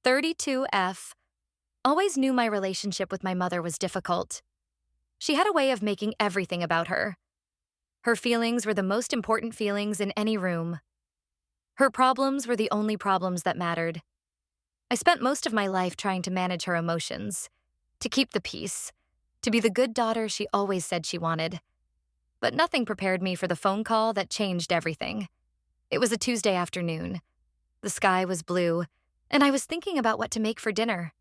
32F always knew my relationship with my mother was difficult. She had a way of making everything about her. Her feelings were the most important feelings in any room. Her problems were the only problems that mattered. I spent most of my life trying to manage her emotions, to keep the peace, to be the good daughter she always said she wanted. But nothing prepared me for the phone call that changed everything. It was a Tuesday afternoon. The sky was blue, and I was thinking about what to make for dinner.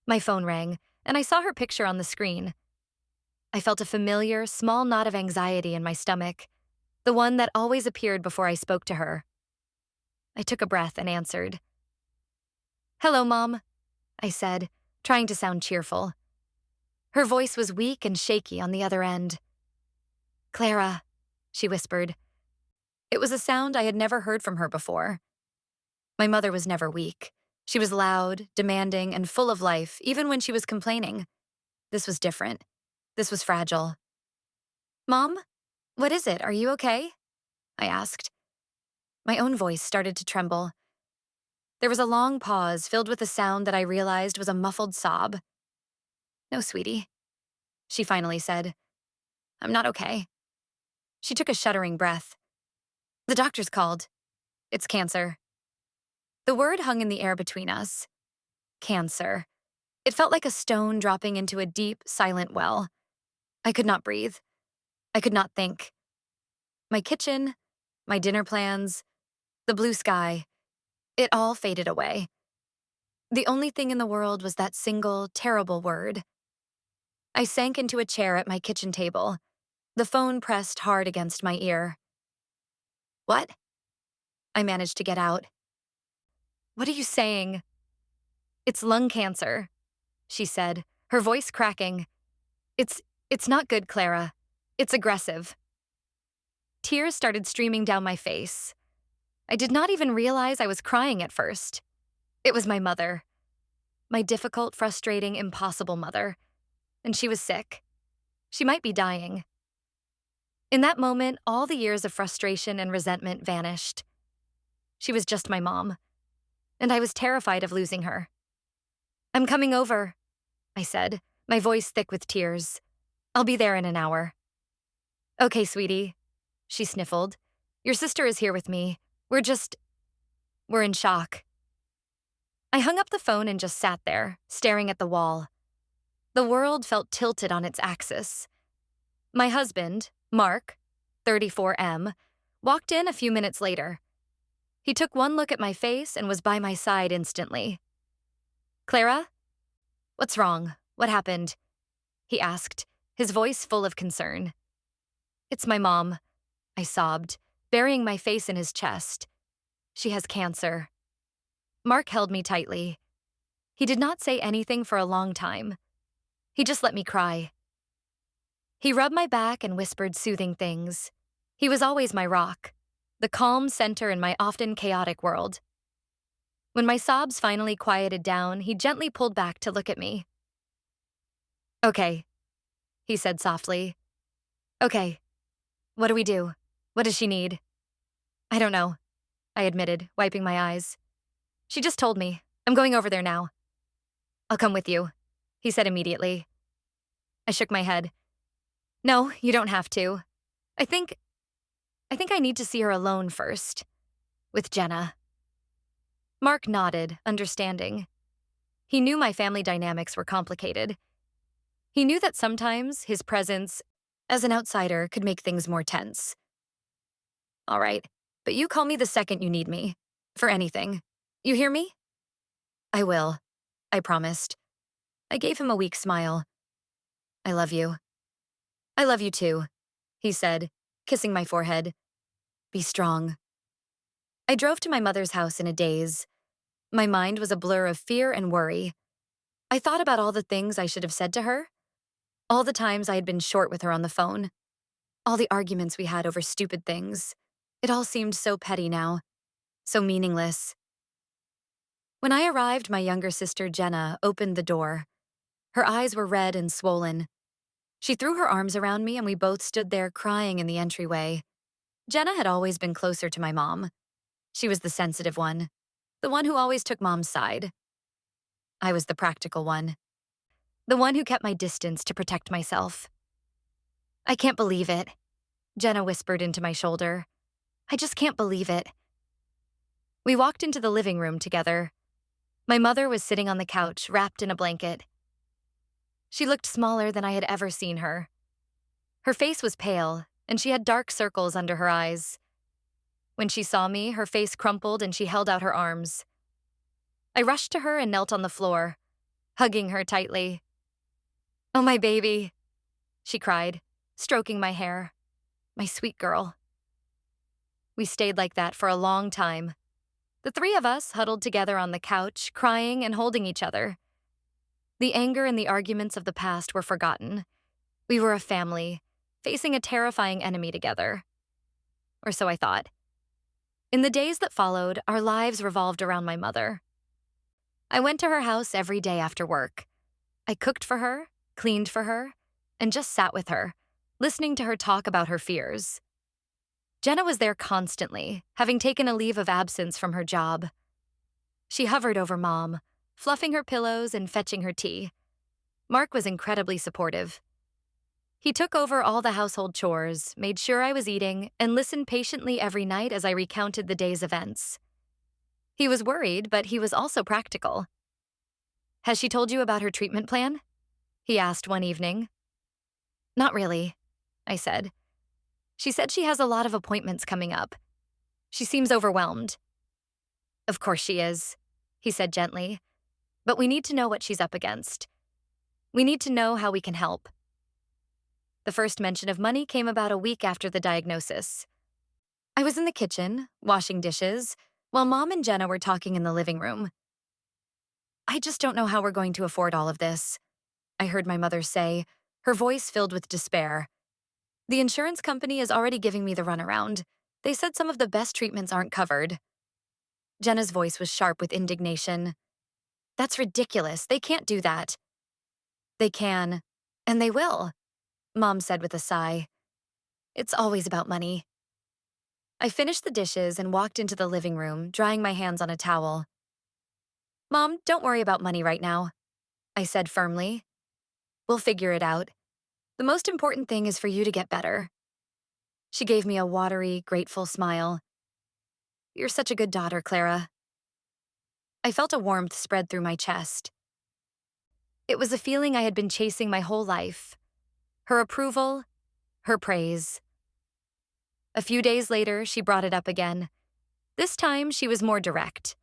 My phone rang, and I saw her picture on the screen. I felt a familiar, small knot of anxiety in my stomach, the one that always appeared before I spoke to her. I took a breath and answered. "Hello, Mom," I said, trying to sound cheerful. Her voice was weak and shaky on the other end. "Clara," she whispered. It was a sound I had never heard from her before. My mother was never weak. She was loud, demanding, and full of life, even when she was complaining. This was different. This was fragile. "Mom, what is it? Are you okay?" I asked. My own voice started to tremble. There was a long pause filled with a sound that I realized was a muffled sob. "No, sweetie," she finally said. "I'm not okay." She took a shuddering breath. "The doctor's called. It's cancer." The word hung in the air between us. Cancer. It felt like a stone dropping into a deep, silent well. I could not breathe. I could not think. My kitchen, my dinner plans, the blue sky, it all faded away. The only thing in the world was that single, terrible word. I sank into a chair at my kitchen table, the phone pressed hard against my ear. "What?" I managed to get out. "What are you saying?" "It's lung cancer," she said, her voice cracking. It's not good, Clara. It's aggressive." Tears started streaming down my face. I did not even realize I was crying at first. It was my mother. My difficult, frustrating, impossible mother. And she was sick. She might be dying. In that moment, all the years of frustration and resentment vanished. She was just my mom. And I was terrified of losing her. "I'm coming over," I said, my voice thick with tears. "I'll be there in an hour." "Okay, sweetie," she sniffled. "Your sister is here with me. We're in shock." I hung up the phone and just sat there, staring at the wall. The world felt tilted on its axis. My husband, Mark, 34M, walked in a few minutes later. He took one look at my face and was by my side instantly. "Clara? What's wrong? What happened?" he asked, his voice full of concern. "It's my mom," I sobbed, burying my face in his chest. "She has cancer." Mark held me tightly. He did not say anything for a long time. He just let me cry. He rubbed my back and whispered soothing things. He was always my rock, the calm center in my often chaotic world. When my sobs finally quieted down, he gently pulled back to look at me. "Okay," he said softly. "Okay. What do we do? What does she need?" "I don't know," I admitted, wiping my eyes. "She just told me. I'm going over there now." "I'll come with you," he said immediately. I shook my head. "No, you don't have to. I think I need to see her alone first. With Jenna." Mark nodded, understanding. He knew my family dynamics were complicated. He knew that sometimes his presence, as an outsider, could make things more tense. "All right, but you call me the second you need me. For anything. You hear me?" "I will," I promised. I gave him a weak smile. "I love you." "I love you too," he said, kissing my forehead. "Be strong." I drove to my mother's house in a daze. My mind was a blur of fear and worry. I thought about all the things I should have said to her, all the times I had been short with her on the phone, all the arguments we had over stupid things. It all seemed so petty now, so meaningless. When I arrived, my younger sister, Jenna, opened the door. Her eyes were red and swollen. She threw her arms around me and we both stood there crying in the entryway. Jenna had always been closer to my mom. She was the sensitive one, the one who always took Mom's side. I was the practical one, the one who kept my distance to protect myself. I can't believe it, Jenna whispered into my shoulder. I just can't believe it. We walked into the living room together. My mother was sitting on the couch, wrapped in a blanket. She looked smaller than I had ever seen her. Her face was pale, and she had dark circles under her eyes. When she saw me, her face crumpled and she held out her arms. I rushed to her and knelt on the floor, hugging her tightly. "Oh, my baby," she cried, stroking my hair. "My sweet girl." We stayed like that for a long time. The three of us huddled together on the couch, crying and holding each other. The anger and the arguments of the past were forgotten. We were a family, facing a terrifying enemy together. Or so I thought. In the days that followed, our lives revolved around my mother. I went to her house every day after work. I cooked for her, cleaned for her, and just sat with her, listening to her talk about her fears. Jenna was there constantly, having taken a leave of absence from her job. She hovered over Mom, fluffing her pillows and fetching her tea. Mark was incredibly supportive. He took over all the household chores, made sure I was eating, and listened patiently every night as I recounted the day's events. He was worried, but he was also practical. "Has she told you about her treatment plan?" he asked one evening. "Not really," I said. "She said she has a lot of appointments coming up. She seems overwhelmed." "Of course she is," he said gently. "But we need to know what she's up against. We need to know how we can help." The first mention of money came about a week after the diagnosis. I was in the kitchen, washing dishes, while Mom and Jenna were talking in the living room. "I just don't know how we're going to afford all of this," I heard my mother say, her voice filled with despair. "The insurance company is already giving me the runaround. They said some of the best treatments aren't covered." Jenna's voice was sharp with indignation. "That's ridiculous. They can't do that." "They can, and they will," Mom said with a sigh. "It's always about money." I finished the dishes and walked into the living room, drying my hands on a towel. "Mom, don't worry about money right now," I said firmly. "We'll figure it out. The most important thing is for you to get better." She gave me a watery, grateful smile. "You're such a good daughter, Clara." I felt a warmth spread through my chest. It was a feeling I had been chasing my whole life. Her approval, her praise. A few days later, she brought it up again. This time, she was more direct.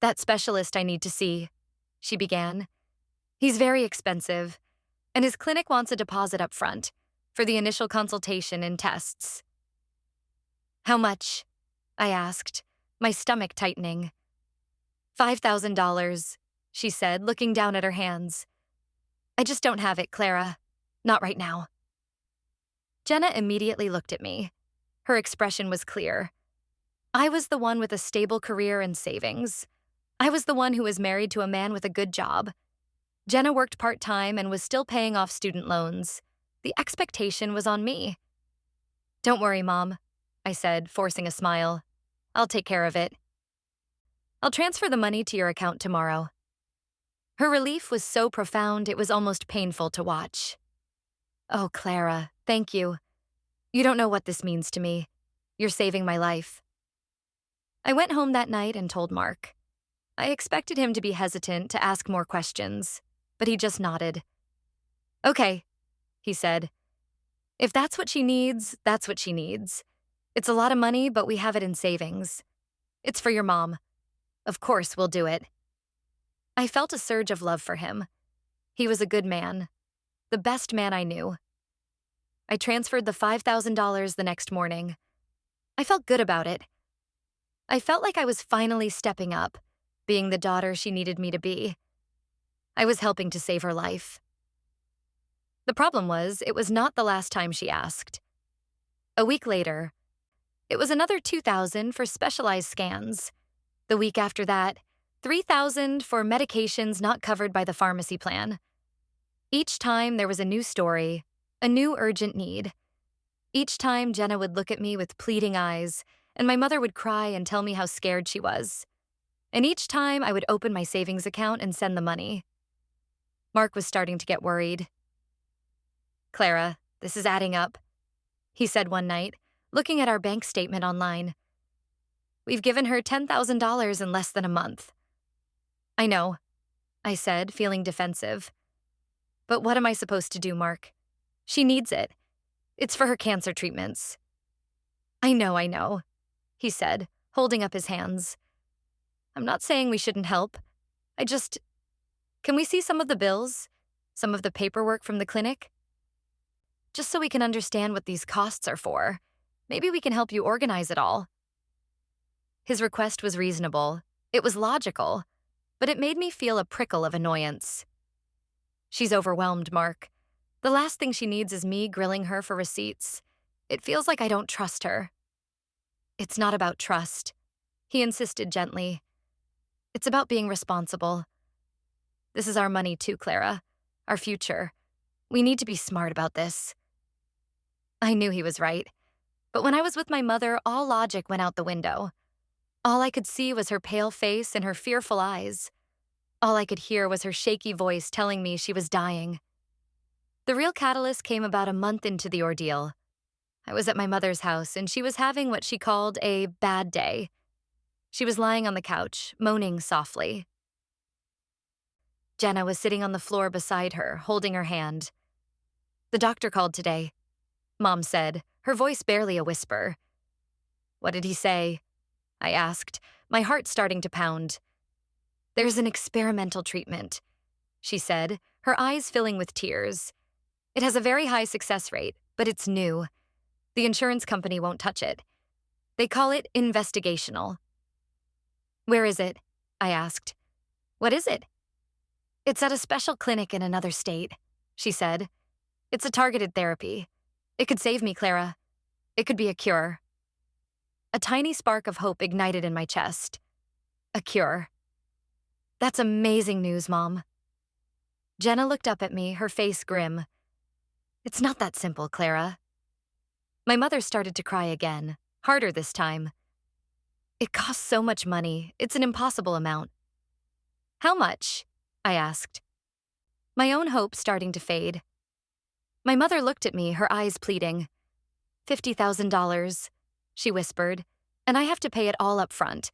"That specialist I need to see," she began. "He's very expensive, and his clinic wants a deposit up front for the initial consultation and tests." "How much?" I asked, my stomach tightening. $5,000, she said, looking down at her hands. "I just don't have it, Clara. Not right now." Jenna immediately looked at me. Her expression was clear. I was the one with a stable career and savings. I was the one who was married to a man with a good job. Jenna worked part-time and was still paying off student loans. The expectation was on me. "Don't worry, Mom," I said, forcing a smile. "I'll take care of it. I'll transfer the money to your account tomorrow." Her relief was so profound it was almost painful to watch. "Oh, Clara, thank you. You don't know what this means to me. You're saving my life." I went home that night and told Mark. I expected him to be hesitant to ask more questions, but he just nodded. "Okay," he said. "If that's what she needs, that's what she needs. It's a lot of money, but we have it in savings. It's for your mom. Of course we'll do it." I felt a surge of love for him. He was a good man, the best man I knew. I transferred the $5,000 the next morning. I felt good about it. I felt like I was finally stepping up, being the daughter she needed me to be. I was helping to save her life. The problem was, it was not the last time she asked. A week later, it was another $2,000 for specialized scans. The week after that, $3,000 for medications not covered by the pharmacy plan. Each time there was a new story, a new urgent need. Each time Jenna would look at me with pleading eyes, and my mother would cry and tell me how scared she was. And each time I would open my savings account and send the money. Mark was starting to get worried. "Clara, this is adding up," he said one night, looking at our bank statement online. "We've given her $10,000 in less than a month." "I know," I said, feeling defensive. "But what am I supposed to do, Mark? She needs it. It's for her cancer treatments." I know," he said, holding up his hands. "I'm not saying we shouldn't help. Can we see some of the bills? Some of the paperwork from the clinic? Just so we can understand what these costs are for. Maybe we can help you organize it all." His request was reasonable. It was logical, but it made me feel a prickle of annoyance. "She's overwhelmed, Mark. The last thing she needs is me grilling her for receipts. It feels like I don't trust her." "It's not about trust," he insisted gently. "It's about being responsible. This is our money too, Clara. Our future. We need to be smart about this." I knew he was right. But when I was with my mother, all logic went out the window. All I could see was her pale face and her fearful eyes. All I could hear was her shaky voice telling me she was dying. The real catalyst came about a month into the ordeal. I was at my mother's house, and she was having what she called a bad day. She was lying on the couch, moaning softly. Jenna was sitting on the floor beside her, holding her hand. "The doctor called today," Mom said, her voice barely a whisper. "What did he say?" I asked, my heart starting to pound. "There's an experimental treatment," she said, her eyes filling with tears. "It has a very high success rate, but it's new. The insurance company won't touch it. They call it investigational." "Where is it?" I asked. "What is it?" "It's at a special clinic in another state," she said. "It's a targeted therapy. It could save me, Clara. It could be a cure." A tiny spark of hope ignited in my chest. A cure. "That's amazing news, Mom." Jenna looked up at me, her face grim. "It's not that simple, Clara." My mother started to cry again, harder this time. "It costs so much money. It's an impossible amount." "How much?" I asked, my own hope starting to fade. My mother looked at me, her eyes pleading. $50,000, she whispered, "and I have to pay it all up front.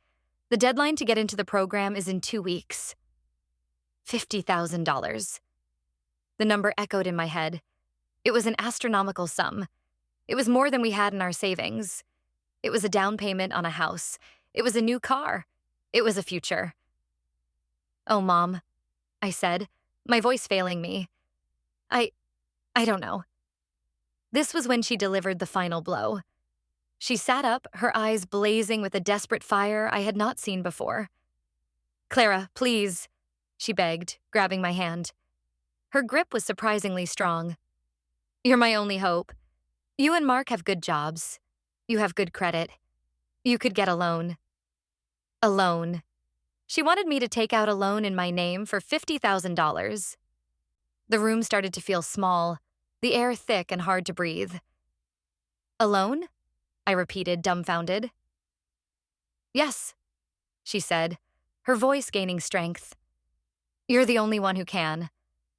The deadline to get into the program is in 2 weeks." $50,000. The number echoed in my head. It was an astronomical sum. It was more than we had in our savings. It was a down payment on a house. It was a new car. It was a future. "Oh, Mom," I said, my voice failing me. I don't know." This was when she delivered the final blow. She sat up, her eyes blazing with a desperate fire I had not seen before. "Clara, please," she begged, grabbing my hand. Her grip was surprisingly strong. "You're my only hope. You and Mark have good jobs. You have good credit. You could get a loan." A loan. She wanted me to take out a loan in my name for $50,000. The room started to feel small, the air thick and hard to breathe. "A loan?" I repeated, dumbfounded. "Yes," she said, her voice gaining strength. "You're the only one who can.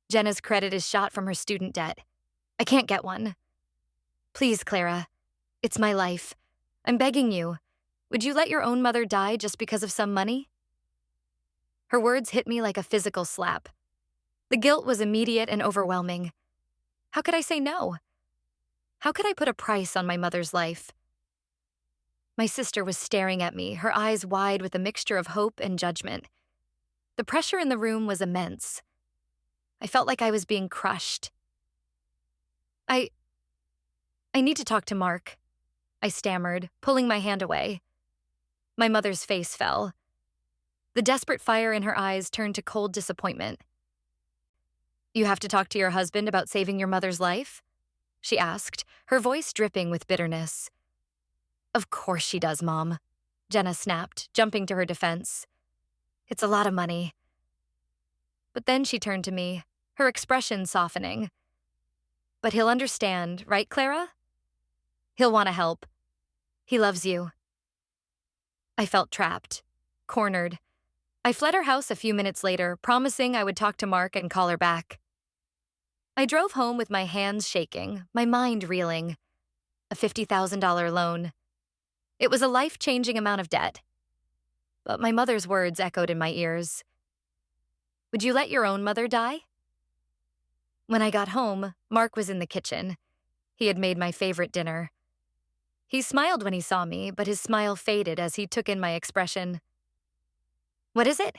Jenna's credit is shot from her student debt. I can't get one. Please, Clara. It's my life. I'm begging you. Would you let your own mother die just because of some money?" Her words hit me like a physical slap. The guilt was immediate and overwhelming. How could I say no? How could I put a price on my mother's life? My sister was staring at me, her eyes wide with a mixture of hope and judgment. The pressure in the room was immense. I felt like I was being crushed. I need to talk to Mark," I stammered, pulling my hand away. My mother's face fell. The desperate fire in her eyes turned to cold disappointment. "You have to talk to your husband about saving your mother's life?" she asked, her voice dripping with bitterness. "Of course she does, Mom," Jenna snapped, jumping to her defense. "It's a lot of money." But then she turned to me, her expression softening. "But he'll understand, right, Clara? He'll want to help. He loves you." I felt trapped, cornered. I fled her house a few minutes later, promising I would talk to Mark and call her back. I drove home with my hands shaking, my mind reeling. A $50,000 loan. It was a life-changing amount of debt. But my mother's words echoed in my ears. Would you let your own mother die? When I got home, Mark was in the kitchen. He had made my favorite dinner. He smiled when he saw me, but his smile faded as he took in my expression. What is it?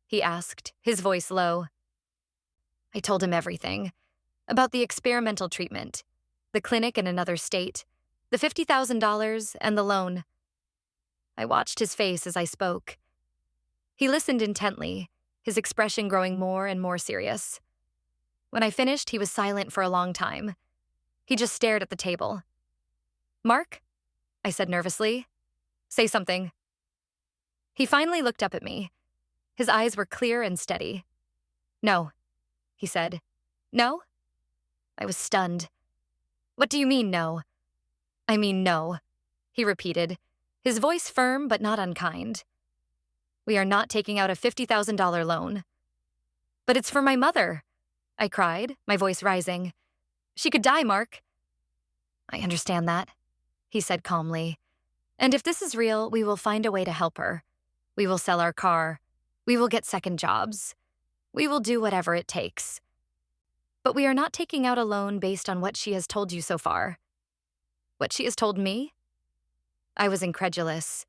He asked, his voice low. I told him everything. About the experimental treatment, the clinic in another state, the $50,000, and the loan. I watched his face as I spoke. He listened intently, his expression growing more and more serious. When I finished, he was silent for a long time. He just stared at the table. Mark? I said nervously. Say something. He finally looked up at me. His eyes were clear and steady. No, he said. No? I was stunned. What do you mean, no? I mean, no, he repeated, his voice firm but not unkind. We are not taking out a $50,000 loan. But it's for my mother, I cried, my voice rising. She could die, Mark. I understand that, he said calmly. And if this is real, we will find a way to help her. We will sell our car. We will get second jobs. We will do whatever it takes. But we are not taking out a loan based on what she has told you so far. What she has told me? I was incredulous.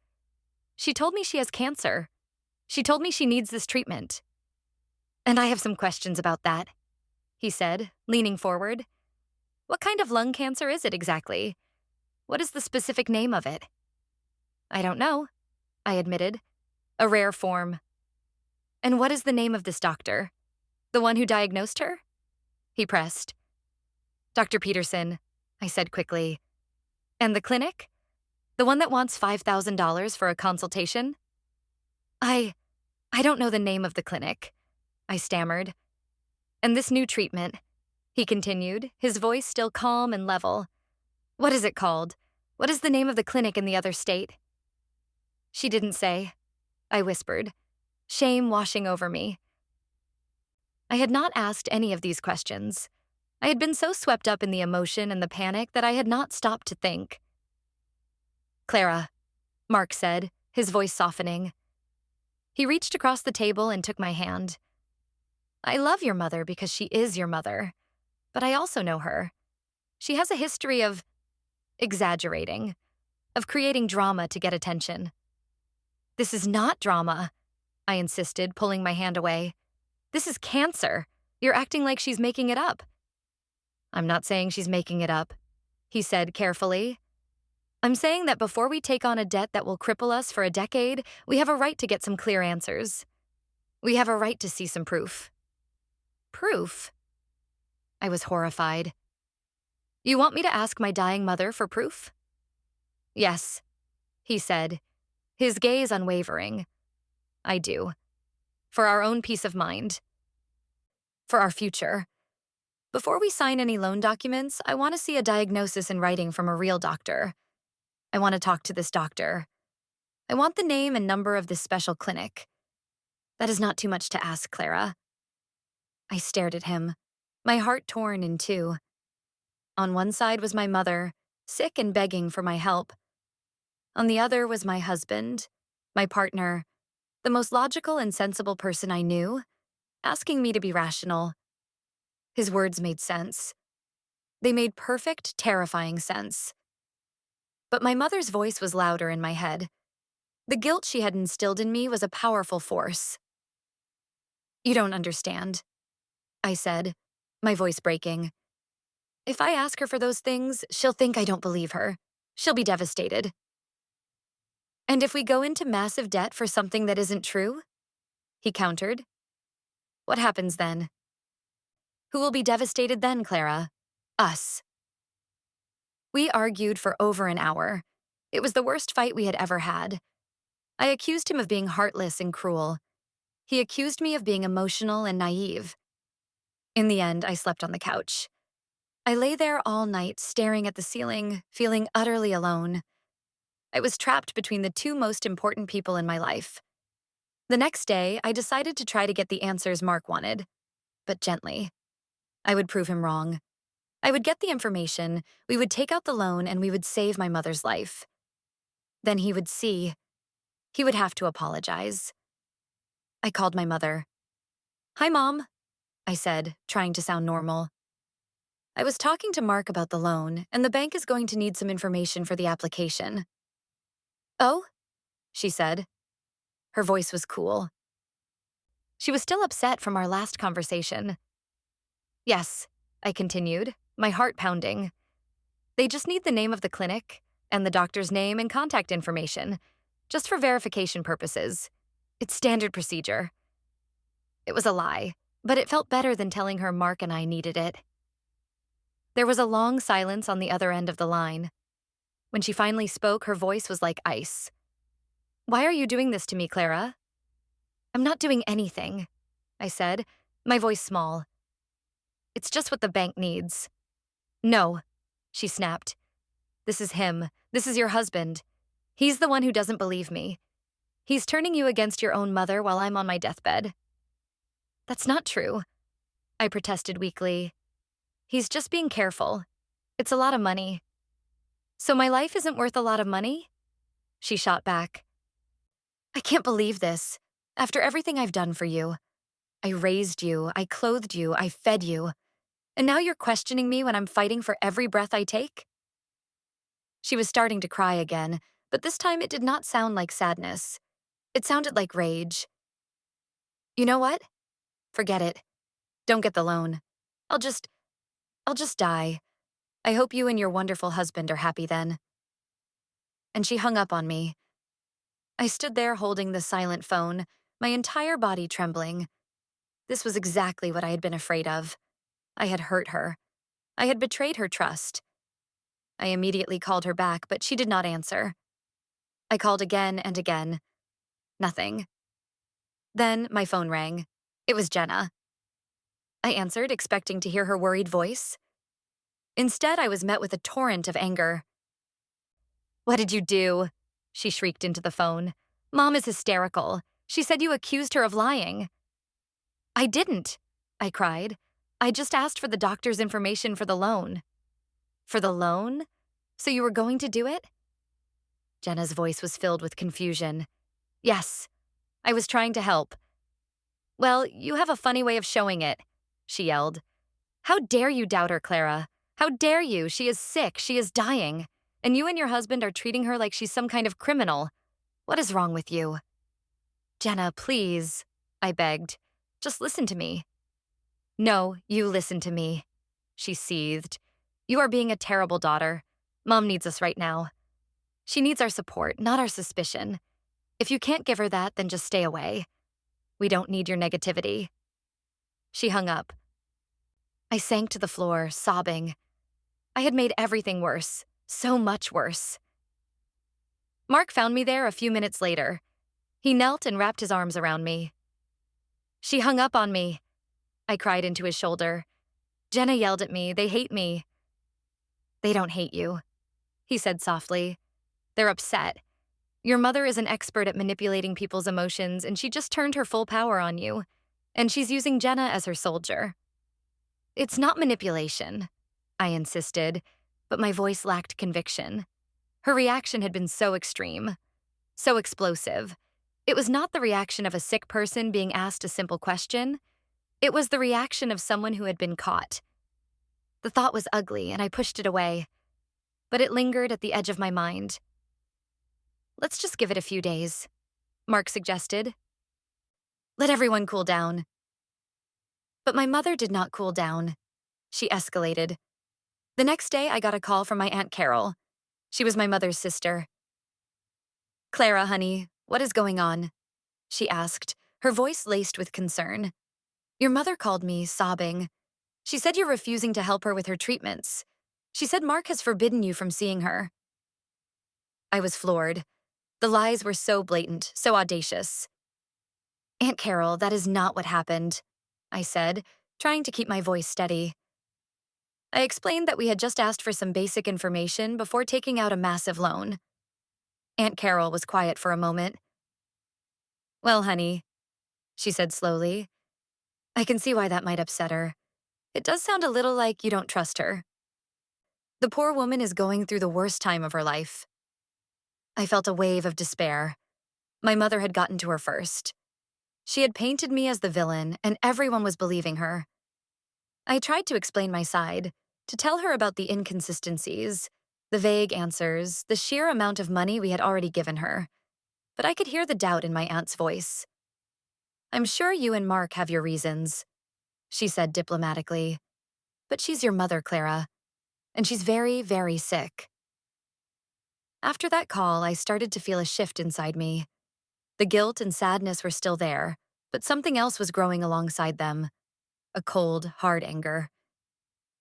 She told me she has cancer. She told me she needs this treatment. And I have some questions about that, he said, leaning forward. What kind of lung cancer is it exactly? What is the specific name of it? I don't know, I admitted. A rare form. And what is the name of this doctor? The one who diagnosed her? He pressed. Dr. Peterson, I said quickly. And the clinic? The one that wants $5,000 for a consultation? I don't know the name of the clinic, I stammered. And this new treatment, he continued, his voice still calm and level. What is it called? What is the name of the clinic in the other state? She didn't say, I whispered, shame washing over me. I had not asked any of these questions. I had been so swept up in the emotion and the panic that I had not stopped to think. Clara, Mark said, his voice softening. He reached across the table and took my hand. I love your mother because she is your mother, but I also know her. She has a history of exaggerating, of creating drama to get attention. This is not drama, I insisted, pulling my hand away. This is cancer. You're acting like she's making it up. I'm not saying she's making it up, he said carefully. I'm saying that before we take on a debt that will cripple us for a decade, we have a right to get some clear answers. We have a right to see some proof. Proof? I was horrified. You want me to ask my dying mother for proof? Yes, he said, his gaze unwavering. I do. For our own peace of mind. For our future. Before we sign any loan documents, I want to see a diagnosis in writing from a real doctor. I want to talk to this doctor. I want the name and number of this special clinic. That is not too much to ask, Clara. I stared at him, my heart torn in two. On one side was my mother, sick and begging for my help. On the other was my husband, my partner, the most logical and sensible person I knew, asking me to be rational. His words made sense. They made perfect, terrifying sense. But my mother's voice was louder in my head. The guilt she had instilled in me was a powerful force. You don't understand, I said, my voice breaking. If I ask her for those things, she'll think I don't believe her. She'll be devastated. And if we go into massive debt for something that isn't true? He countered. What happens then? Who will be devastated then, Clara? Us. We argued for over an hour. It was the worst fight we had ever had. I accused him of being heartless and cruel. He accused me of being emotional and naive. In the end, I slept on the couch. I lay there all night, staring at the ceiling, feeling utterly alone. I was trapped between the two most important people in my life. The next day, I decided to try to get the answers Mark wanted, but gently. I would prove him wrong. I would get the information, we would take out the loan, and we would save my mother's life. Then he would see. He would have to apologize. I called my mother. "Hi, Mom," I said, trying to sound normal. "I was talking to Mark about the loan, and the bank is going to need some information for the application." "Oh?" she said. Her voice was cool. She was still upset from our last conversation. "Yes," I continued, my heart pounding. "They just need the name of the clinic, and the doctor's name and contact information, just for verification purposes. It's standard procedure." It was a lie, but it felt better than telling her Mark and I needed it. There was a long silence on the other end of the line. When she finally spoke, her voice was like ice. "Why are you doing this to me, Clara?" "I'm not doing anything," I said, my voice small. "It's just what the bank needs." "No," she snapped. "This is him. This is your husband. He's the one who doesn't believe me. He's turning you against your own mother while I'm on my deathbed." "That's not true," I protested weakly. "He's just being careful. It's a lot of money." "So my life isn't worth a lot of money?" She shot back. "I can't believe this. After everything I've done for you. I raised you, I clothed you, I fed you. And now you're questioning me when I'm fighting for every breath I take?" She was starting to cry again, but this time it did not sound like sadness. It sounded like rage. "You know what? Forget it. Don't get the loan. I'll just, I'll just die. I hope you and your wonderful husband are happy then." And she hung up on me. I stood there holding the silent phone, my entire body trembling. This was exactly what I had been afraid of. I had hurt her. I had betrayed her trust. I immediately called her back, but she did not answer. I called again and again. Nothing. Then my phone rang. It was Jenna. I answered, expecting to hear her worried voice. Instead, I was met with a torrent of anger. "What did you do?" she shrieked into the phone. "Mom is hysterical. She said you accused her of lying." "I didn't," I cried. "I just asked for the doctor's information for the loan." "For the loan? So you were going to do it?" Jenna's voice was filled with confusion. "Yes, I was trying to help." "Well, you have a funny way of showing it," she yelled. "How dare you doubt her, Clara? How dare you? She is sick, she is dying. And you and your husband are treating her like she's some kind of criminal. What is wrong with you?" "Jenna, please," I begged. "Just listen to me." "No, you listen to me," she seethed. "You are being a terrible daughter. Mom needs us right now. She needs our support, not our suspicion. If you can't give her that, then just stay away. We don't need your negativity." She hung up. I sank to the floor, sobbing. I had made everything worse, so much worse. Mark found me there a few minutes later. He knelt and wrapped his arms around me. "She hung up on me," I cried into his shoulder. "Jenna yelled at me. They hate me." "They don't hate you," he said softly. "They're upset. Your mother is an expert at manipulating people's emotions, and she just turned her full power on you. And she's using Jenna as her soldier." "It's not manipulation," I insisted, but my voice lacked conviction. Her reaction had been so extreme, so explosive. It was not the reaction of a sick person being asked a simple question. It was the reaction of someone who had been caught. The thought was ugly, and I pushed it away. But it lingered at the edge of my mind. "Let's just give it a few days," Mark suggested. "Let everyone cool down." But my mother did not cool down. She escalated. The next day, I got a call from my Aunt Carol. She was my mother's sister. "Clara, honey, what is going on?" she asked, her voice laced with concern. "Your mother called me, sobbing. She said you're refusing to help her with her treatments. She said Mark has forbidden you from seeing her." I was floored. The lies were so blatant, so audacious. "Aunt Carol, that is not what happened," I said, trying to keep my voice steady. I explained that we had just asked for some basic information before taking out a massive loan. Aunt Carol was quiet for a moment. Well, honey, she said slowly, I can see why that might upset her. It does sound a little like you don't trust her. The poor woman is going through the worst time of her life. I felt a wave of despair. My mother had gotten to her first. She had painted me as the villain, and everyone was believing her. I tried to explain my side, to tell her about the inconsistencies, the vague answers, the sheer amount of money we had already given her. But I could hear the doubt in my aunt's voice. I'm sure you and Mark have your reasons, she said diplomatically. But she's your mother, Clara, and she's very, very sick. After that call, I started to feel a shift inside me. The guilt and sadness were still there, but something else was growing alongside them. A cold, hard anger.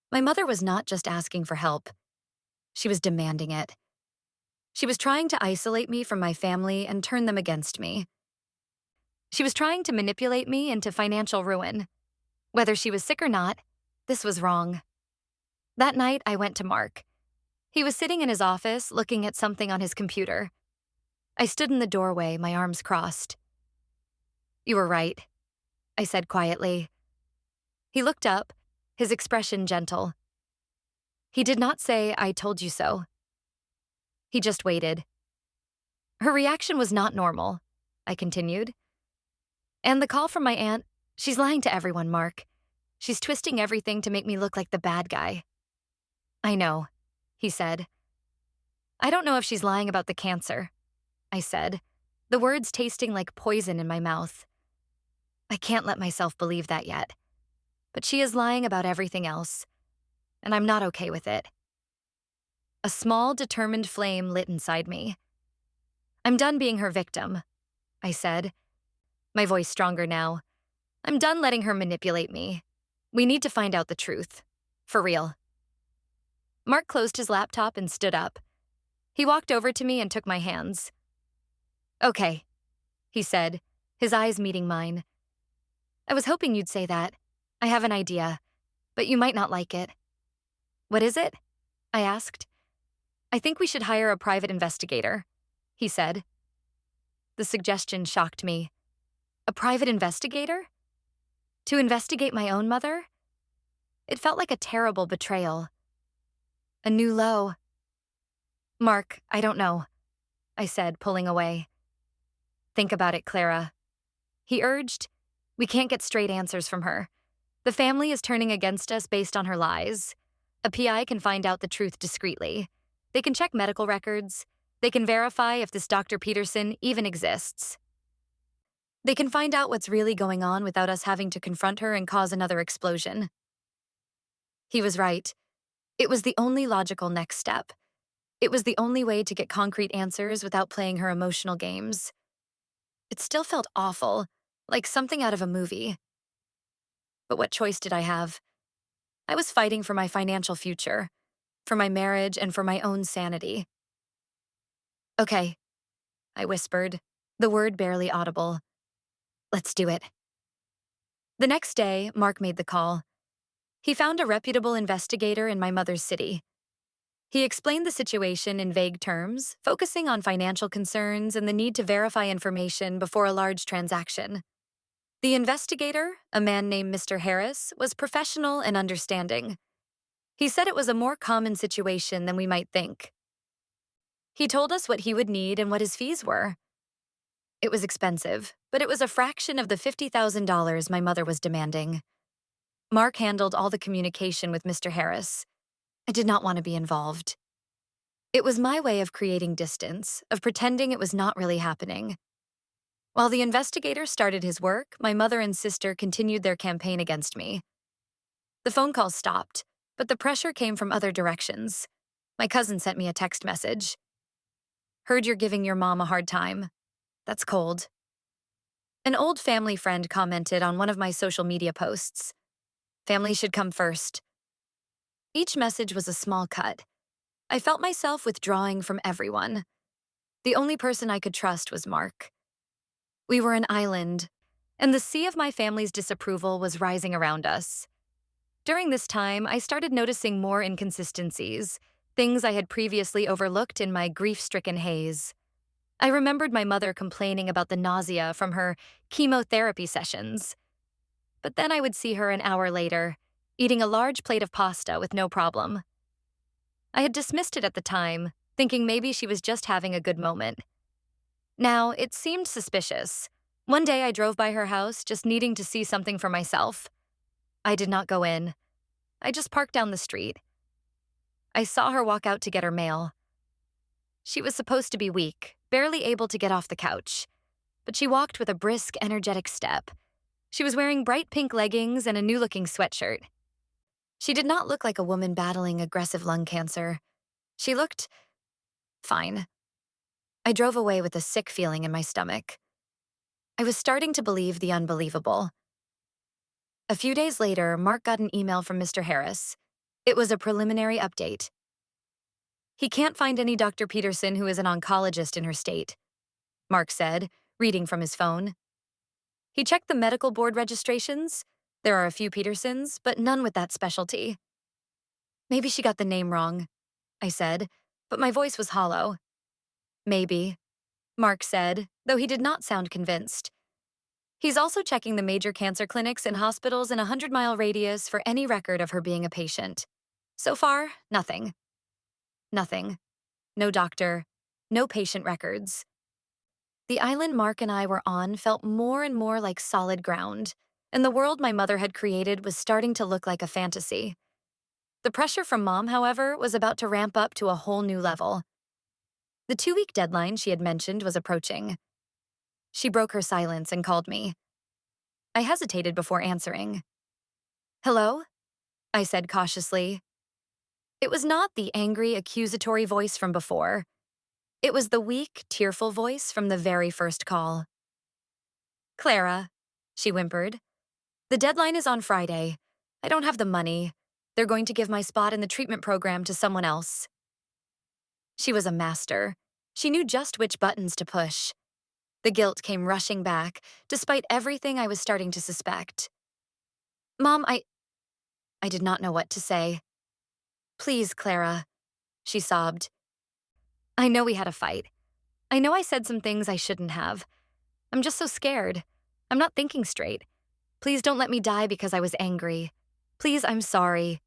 My mother was not just asking for help. She was demanding it. She was trying to isolate me from my family and turn them against me. She was trying to manipulate me into financial ruin. Whether she was sick or not, this was wrong. That night, I went to Mark. He was sitting in his office, looking at something on his computer. I stood in the doorway, my arms crossed. You were right, I said quietly. He looked up, his expression gentle. He did not say, I told you so. He just waited. Her reaction was not normal, I continued. And the call from my aunt, she's lying to everyone, Mark. She's twisting everything to make me look like the bad guy. I know, he said. I don't know if she's lying about the cancer, I said, the words tasting like poison in my mouth. I can't let myself believe that yet. But she is lying about everything else, and I'm not okay with it. A small, determined flame lit inside me. I'm done being her victim, I said, my voice stronger now. I'm done letting her manipulate me. We need to find out the truth. For real. Mark closed his laptop and stood up. He walked over to me and took my hands. Okay, he said, his eyes meeting mine. I was hoping you'd say that. I have an idea, but you might not like it. What is it? I asked. I think we should hire a private investigator, he said. The suggestion shocked me. A private investigator? To investigate my own mother? It felt like a terrible betrayal. A new low. Mark, I don't know, I said, pulling away. Think about it, Clara. He urged. We can't get straight answers from her. The family is turning against us based on her lies. A PI can find out the truth discreetly. They can check medical records. They can verify if this Dr. Peterson even exists. They can find out what's really going on without us having to confront her and cause another explosion. He was right. It was the only logical next step. It was the only way to get concrete answers without playing her emotional games. It still felt awful, like something out of a movie. But what choice did I have? I was fighting for my financial future, for my marriage, and for my own sanity. Okay, I whispered, the word barely audible. Let's do it. The next day, Mark made the call. He found a reputable investigator in my mother's city. He explained the situation in vague terms, focusing on financial concerns and the need to verify information before a large transaction. The investigator, a man named Mr. Harris, was professional and understanding. He said it was a more common situation than we might think. He told us what he would need and what his fees were. It was expensive, but it was a fraction of the $50,000 my mother was demanding. Mark handled all the communication with Mr. Harris. I did not want to be involved. It was my way of creating distance, of pretending it was not really happening. While the investigator started his work, my mother and sister continued their campaign against me. The phone calls stopped, but the pressure came from other directions. My cousin sent me a text message. Heard you're giving your mom a hard time. That's cold. An old family friend commented on one of my social media posts. Family should come first. Each message was a small cut. I felt myself withdrawing from everyone. The only person I could trust was Mark. We were an island, and the sea of my family's disapproval was rising around us. During this time, I started noticing more inconsistencies, things I had previously overlooked in my grief-stricken haze. I remembered my mother complaining about the nausea from her chemotherapy sessions. But then I would see her an hour later, eating a large plate of pasta with no problem. I had dismissed it at the time, thinking maybe she was just having a good moment. Now, it seemed suspicious. One day I drove by her house just needing to see something for myself. I did not go in. I just parked down the street. I saw her walk out to get her mail. She was supposed to be weak, barely able to get off the couch, but she walked with a brisk, energetic step. She was wearing bright pink leggings and a new-looking sweatshirt. She did not look like a woman battling aggressive lung cancer. She looked fine. I drove away with a sick feeling in my stomach. I was starting to believe the unbelievable. A few days later, Mark got an email from Mr. Harris. It was a preliminary update. He can't find any Dr. Peterson who is an oncologist in her state, Mark said, reading from his phone. He checked the medical board registrations. There are a few Petersons, but none with that specialty. Maybe she got the name wrong, I said, but my voice was hollow. Maybe, Mark said, though he did not sound convinced. He's also checking the major cancer clinics and hospitals in a 100-mile radius for any record of her being a patient. So far, nothing. Nothing. No doctor. No patient records. The island Mark and I were on felt more and more like solid ground, and the world my mother had created was starting to look like a fantasy. The pressure from Mom, however, was about to ramp up to a whole new level. The 2-week deadline she had mentioned was approaching. She broke her silence and called me. I hesitated before answering. "Hello?" I said cautiously. It was not the angry, accusatory voice from before. It was the weak, tearful voice from the very first call. "Clara," she whimpered. "The deadline is on Friday. I don't have the money. They're going to give my spot in the treatment program to someone else." She was a master. She knew just which buttons to push. The guilt came rushing back, despite everything I was starting to suspect. "Mom, I did not know what to say. Please, Clara," she sobbed. "I know we had a fight. I know I said some things I shouldn't have. I'm just so scared. I'm not thinking straight. Please don't let me die because I was angry. Please, I'm sorry."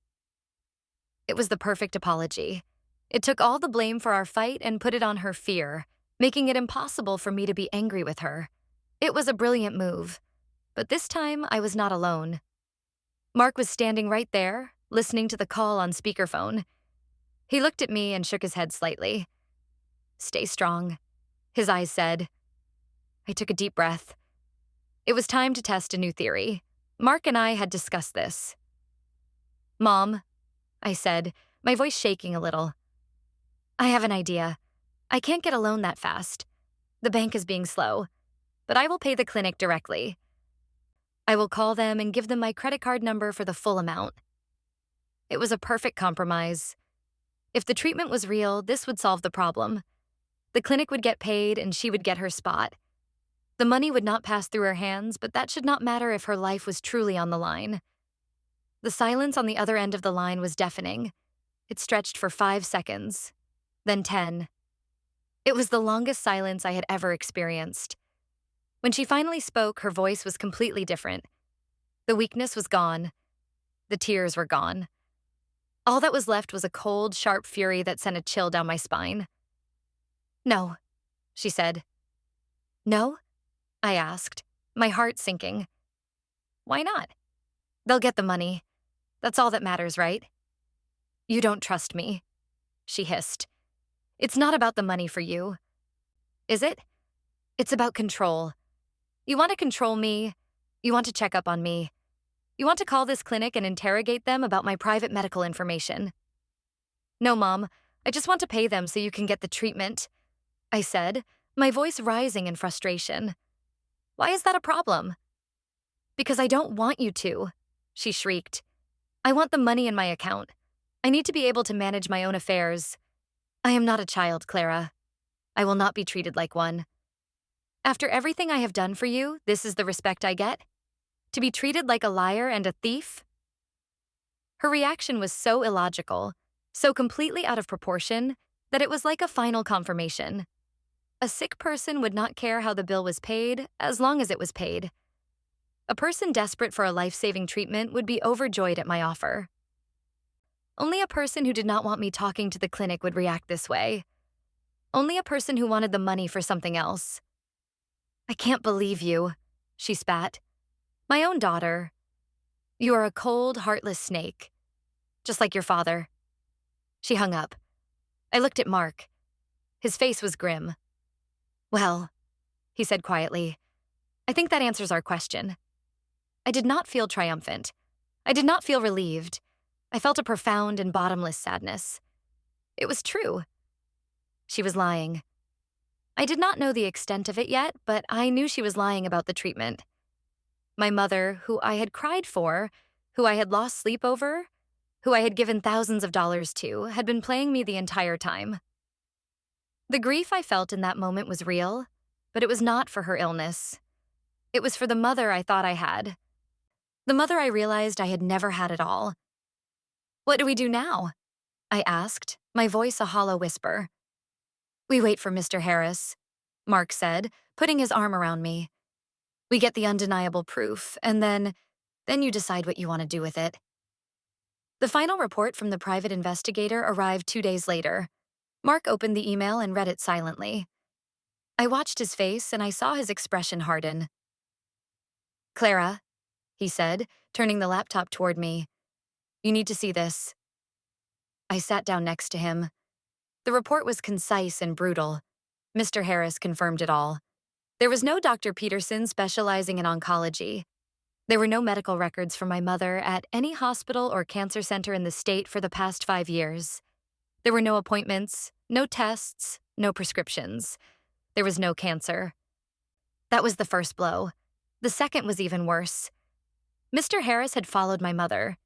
It was the perfect apology. It took all the blame for our fight and put it on her fear, making it impossible for me to be angry with her. It was a brilliant move. But this time, I was not alone. Mark was standing right there, listening to the call on speakerphone. He looked at me and shook his head slightly. "Stay strong," his eyes said. I took a deep breath. It was time to test a new theory. Mark and I had discussed this. "Mom," I said, my voice shaking a little. "I have an idea. I can't get a loan that fast. The bank is being slow. But I will pay the clinic directly. I will call them and give them my credit card number for the full amount." It was a perfect compromise. If the treatment was real, this would solve the problem. The clinic would get paid and she would get her spot. The money would not pass through her hands, but that should not matter if her life was truly on the line. The silence on the other end of the line was deafening. It stretched for 5 seconds, then 10. It was the longest silence I had ever experienced. When she finally spoke, her voice was completely different. The weakness was gone. The tears were gone. All that was left was a cold, sharp fury that sent a chill down my spine. "No," she said. "No?" I asked, my heart sinking. "Why not? They'll get the money. That's all that matters, right?" "You don't trust me," she hissed. "It's not about the money for you. Is it? It's about control. You want to control me. You want to check up on me. You want to call this clinic and interrogate them about my private medical information." "No, Mom. I just want to pay them so you can get the treatment," I said, my voice rising in frustration. "Why is that a problem?" "Because I don't want you to," she shrieked. "I want the money in my account. I need to be able to manage my own affairs. I am not a child, Clara. I will not be treated like one. After everything I have done for you, this is the respect I get? To be treated like a liar and a thief?" Her reaction was so illogical, so completely out of proportion, that it was like a final confirmation. A sick person would not care how the bill was paid as long as it was paid. A person desperate for a life-saving treatment would be overjoyed at my offer. Only a person who did not want me talking to the clinic would react this way. Only a person who wanted the money for something else. I can't believe you, she spat. My own daughter. You are a cold, heartless snake. Just like your father. She hung up. I looked at Mark. His face was grim. Well, he said quietly, I think that answers our question. I did not feel triumphant. I did not feel relieved. I felt a profound and bottomless sadness. It was true. She was lying. I did not know the extent of it yet, but I knew she was lying about the treatment. My mother, who I had cried for, who I had lost sleep over, who I had given thousands of dollars to, had been playing me the entire time. The grief I felt in that moment was real, but it was not for her illness. It was for the mother I thought I had. The mother I realized I had never had at all. What do we do now? I asked, my voice a hollow whisper. We wait for Mr. Harris, Mark said, putting his arm around me. We get the undeniable proof, and then you decide what you want to do with it. The final report from the private investigator arrived 2 days later. Mark opened the email and read it silently. I watched his face and I saw his expression harden. Clara, he said, turning the laptop toward me. You need to see this. I sat down next to him. The report was concise and brutal. Mr. Harris confirmed it all. There was no Dr. Peterson specializing in oncology. There were no medical records for my mother at any hospital or cancer center in the state for the past 5 years. There were no appointments, no tests, no prescriptions. There was no cancer. That was the first blow. The second was even worse. Mr. Harris had followed my mother.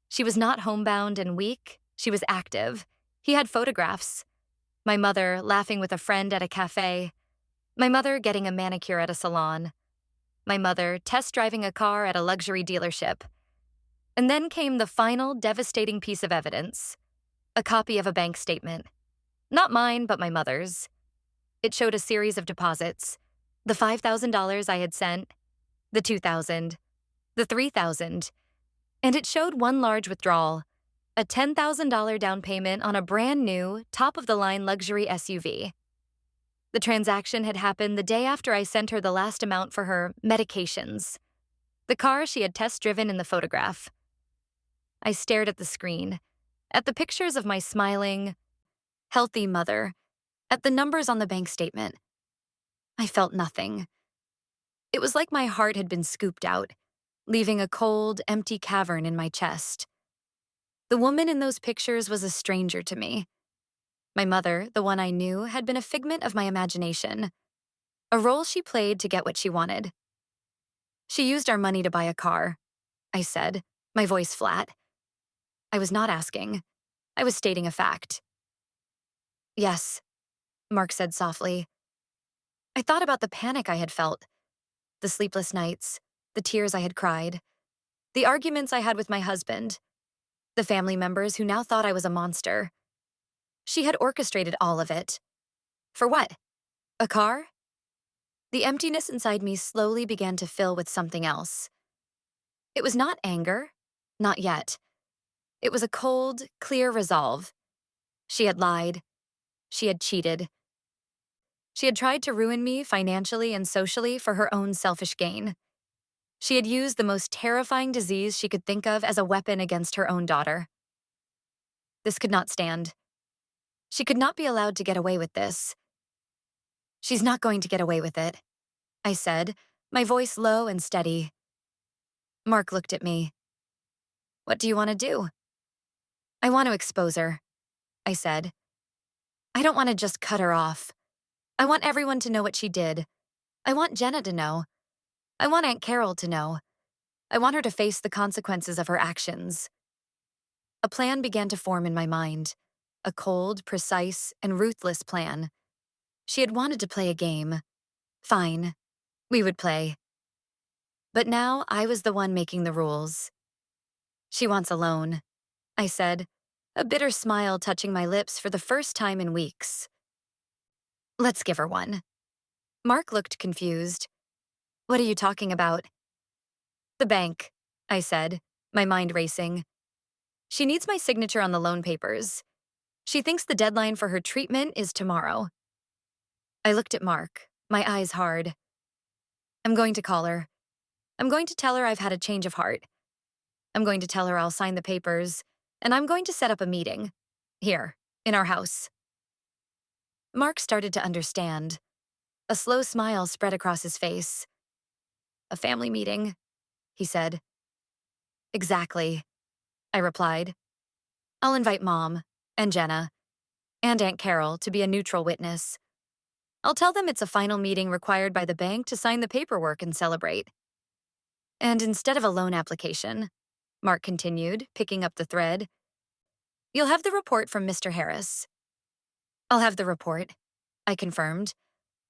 She was not homebound and weak. She was active. He had photographs. My mother laughing with a friend at a cafe. My mother getting a manicure at a salon. My mother test driving a car at a luxury dealership. And then came the final devastating piece of evidence. A copy of a bank statement. Not mine, but my mother's. It showed a series of deposits. The $5,000 I had sent, the $2,000, the $3,000. And it showed one large withdrawal, a $10,000 down payment on a brand new, top-of-the-line luxury SUV. The transaction had happened the day after I sent her the last amount for her medications, the car she had test-driven in the photograph. I stared at the screen, at the pictures of my smiling, healthy mother, at the numbers on the bank statement. I felt nothing. It was like my heart had been scooped out, leaving a cold, empty cavern in my chest. The woman in those pictures was a stranger to me. My mother, the one I knew, had been a figment of my imagination, a role she played to get what she wanted. She used our money to buy a car, I said, my voice flat. I was not asking. I was stating a fact. Yes, Mark said softly. I thought about the panic I had felt, the sleepless nights, the tears I had cried, the arguments I had with my husband, the family members who now thought I was a monster. She had orchestrated all of it. For what? A car? The emptiness inside me slowly began to fill with something else. It was not anger, not yet. It was a cold, clear resolve. She had lied. She had cheated. She had tried to ruin me financially and socially for her own selfish gain. She had used the most terrifying disease she could think of as a weapon against her own daughter. This could not stand. She could not be allowed to get away with this. She's not going to get away with it, I said, my voice low and steady. Mark looked at me. What do you want to do? I want to expose her, I said. I don't want to just cut her off. I want everyone to know what she did. I want Jenna to know. I want Aunt Carol to know. I want her to face the consequences of her actions. A plan began to form in my mind. A cold, precise, and ruthless plan. She had wanted to play a game. Fine, we would play. But now I was the one making the rules. She wants a loan, I said, a bitter smile touching my lips for the first time in weeks. Let's give her one. Mark looked confused. What are you talking about? The bank, I said, my mind racing. She needs my signature on the loan papers. She thinks the deadline for her treatment is tomorrow. I looked at Mark, my eyes hard. I'm going to call her. I'm going to tell her I've had a change of heart. I'm going to tell her I'll sign the papers, and I'm going to set up a meeting. Here, in our house. Mark started to understand. A slow smile spread across his face. A family meeting, he said. Exactly, I replied. I'll invite Mom, and Jenna, and Aunt Carol to be a neutral witness. I'll tell them it's a final meeting required by the bank to sign the paperwork and celebrate. And instead of a loan application, Mark continued, picking up the thread, you'll have the report from Mr. Harris. I'll have the report, I confirmed.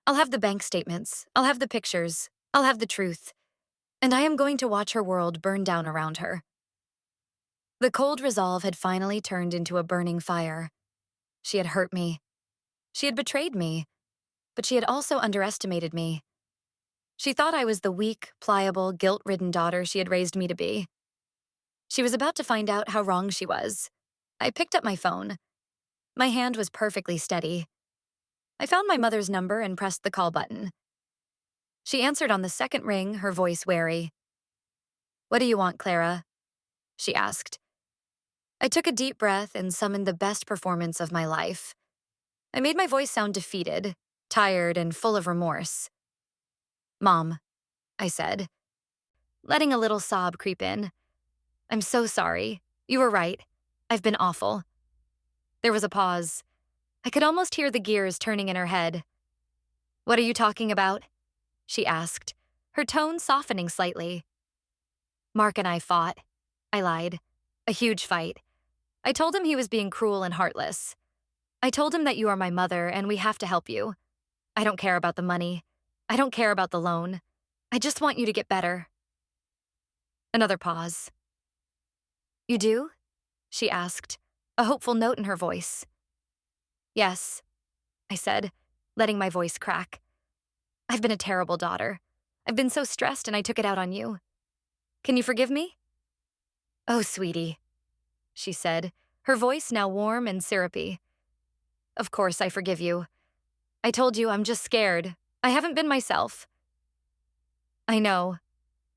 I'll have the bank statements. I'll have the pictures. I'll have the truth. And I am going to watch her world burn down around her. The cold resolve had finally turned into a burning fire. She had hurt me. She had betrayed me. But she had also underestimated me. She thought I was the weak, pliable, guilt-ridden daughter she had raised me to be. She was about to find out how wrong she was. I picked up my phone. My hand was perfectly steady. I found my mother's number and pressed the call button. She answered on the second ring, her voice wary. What do you want, Clara? She asked. I took a deep breath and summoned the best performance of my life. I made my voice sound defeated, tired, and full of remorse. Mom, I said, letting a little sob creep in. I'm so sorry. You were right. I've been awful. There was a pause. I could almost hear the gears turning in her head. What are you talking about? She asked, her tone softening slightly. Mark and I fought. I lied. A huge fight. I told him he was being cruel and heartless. I told him that you are my mother and we have to help you. I don't care about the money. I don't care about the loan. I just want you to get better. Another pause. You do? She asked, a hopeful note in her voice. Yes, I said, letting my voice crack. I've been a terrible daughter. I've been so stressed and I took it out on you. Can you forgive me? Oh, sweetie, she said, her voice now warm and syrupy. Of course I forgive you. I told you I'm just scared. I haven't been myself. I know,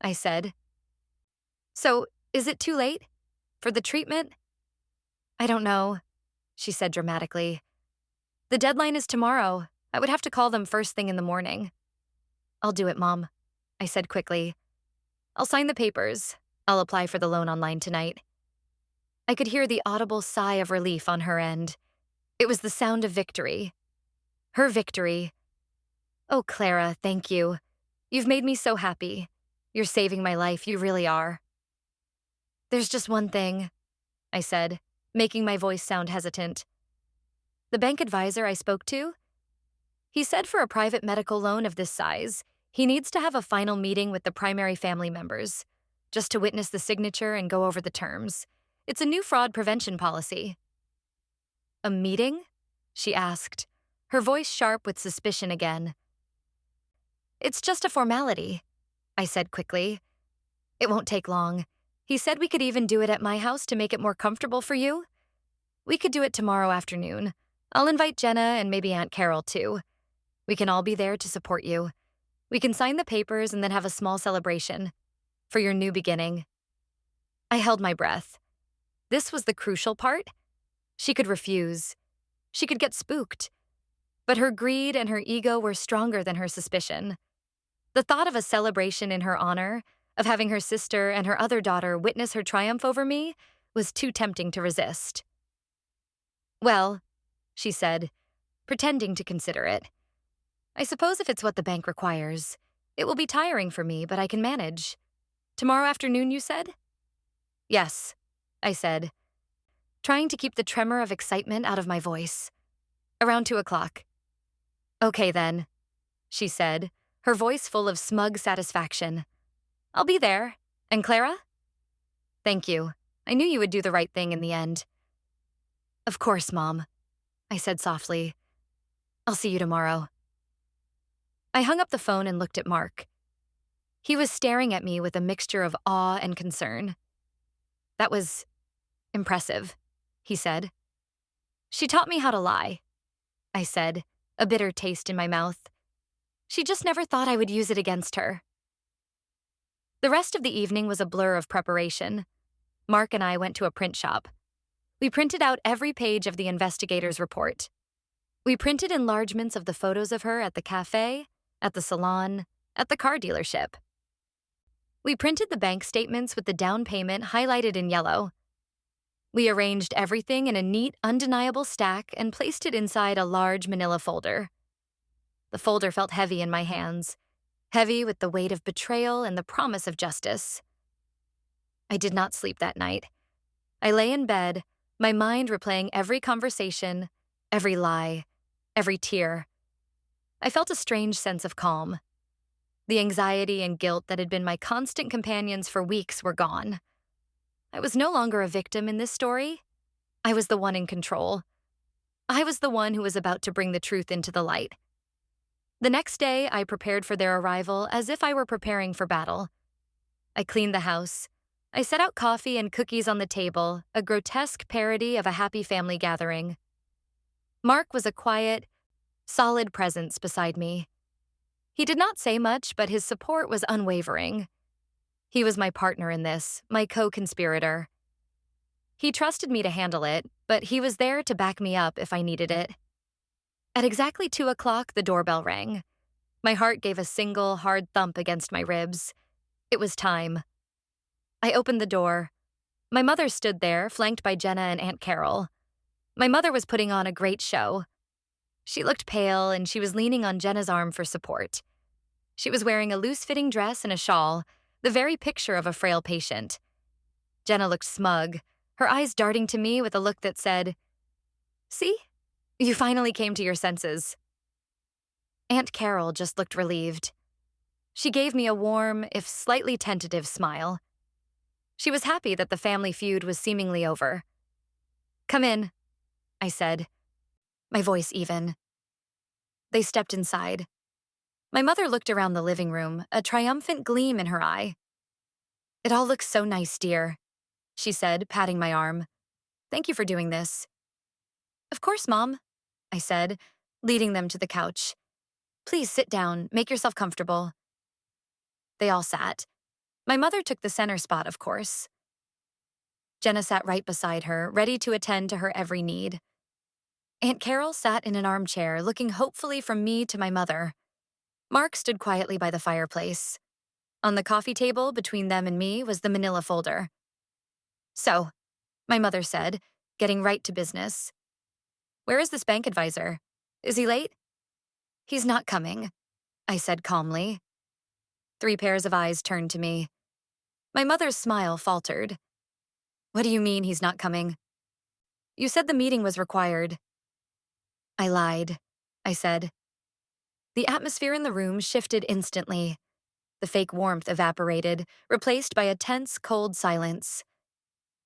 I said. So, is it too late? For the treatment? I don't know, she said dramatically. The deadline is tomorrow. I would have to call them first thing in the morning. I'll do it, Mom, I said quickly. I'll sign the papers. I'll apply for the loan online tonight. I could hear the audible sigh of relief on her end. It was the sound of victory. Her victory. Oh, Clara, thank you. You've made me so happy. You're saving my life, you really are. There's just one thing, I said, making my voice sound hesitant. The bank advisor I spoke to? He said for a private medical loan of this size, he needs to have a final meeting with the primary family members, just to witness the signature and go over the terms. It's a new fraud prevention policy. A meeting? She asked, her voice sharp with suspicion again. It's just a formality, I said quickly. It won't take long. He said we could even do it at my house to make it more comfortable for you. We could do it tomorrow afternoon. I'll invite Jenna and maybe Aunt Carol too. We can all be there to support you. We can sign the papers and then have a small celebration for your new beginning. I held my breath. This was the crucial part. She could refuse. She could get spooked. But her greed and her ego were stronger than her suspicion. The thought of a celebration in her honor, of having her sister and her other daughter witness her triumph over me, was too tempting to resist. Well, she said, pretending to consider it. I suppose if it's what the bank requires. It will be tiring for me, but I can manage. Tomorrow afternoon, you said? Yes, I said, trying to keep the tremor of excitement out of my voice. Around 2:00. Okay then, she said, her voice full of smug satisfaction. I'll be there. And Clara? Thank you. I knew you would do the right thing in the end. Of course, Mom, I said softly. I'll see you tomorrow. I hung up the phone and looked at Mark. He was staring at me with a mixture of awe and concern. That was impressive, he said. She taught me how to lie, I said, a bitter taste in my mouth. She just never thought I would use it against her. The rest of the evening was a blur of preparation. Mark and I went to a print shop. We printed out every page of the investigator's report. We printed enlargements of the photos of her at the cafe, at the salon, at the car dealership. We printed the bank statements with the down payment highlighted in yellow. We arranged everything in a neat, undeniable stack and placed it inside a large manila folder. The folder felt heavy in my hands, heavy with the weight of betrayal and the promise of justice. I did not sleep that night. I lay in bed, my mind replaying every conversation, every lie, every tear. I felt a strange sense of calm. The anxiety and guilt that had been my constant companions for weeks were gone. I was no longer a victim in this story. I was the one in control. I was the one who was about to bring the truth into the light. The next day, I prepared for their arrival as if I were preparing for battle. I cleaned the house. I set out coffee and cookies on the table, a grotesque parody of a happy family gathering. Mark was a quiet, solid presence beside me. He did not say much, but his support was unwavering. He was my partner in this, my co-conspirator. He trusted me to handle it, but he was there to back me up if I needed it. At exactly 2 o'clock, the doorbell rang. My heart gave a single, hard thump against my ribs. It was time. I opened the door. My mother stood there, flanked by Jenna and Aunt Carol. My mother was putting on a great show. She looked pale, and she was leaning on Jenna's arm for support. She was wearing a loose-fitting dress and a shawl, the very picture of a frail patient. Jenna looked smug, her eyes darting to me with a look that said, "See? You finally came to your senses." Aunt Carol just looked relieved. She gave me a warm, if slightly tentative smile. She was happy that the family feud was seemingly over. "Come in," I said, my voice even. They stepped inside. My mother looked around the living room, a triumphant gleam in her eye. "It all looks so nice, dear," she said, patting my arm. "Thank you for doing this." "Of course, Mom," I said, leading them to the couch. "Please sit down, make yourself comfortable." They all sat. My mother took the center spot, of course. Jenna sat right beside her, ready to attend to her every need. Aunt Carol sat in an armchair, looking hopefully from me to my mother. Mark stood quietly by the fireplace. On the coffee table between them and me was the manila folder. "So," my mother said, getting right to business. "Where is this bank advisor? Is he late?" "He's not coming," I said calmly. 3 pairs of eyes turned to me. My mother's smile faltered. "What do you mean he's not coming?" "You said the meeting was required." "I lied," I said. The atmosphere in the room shifted instantly. The fake warmth evaporated, replaced by a tense, cold silence.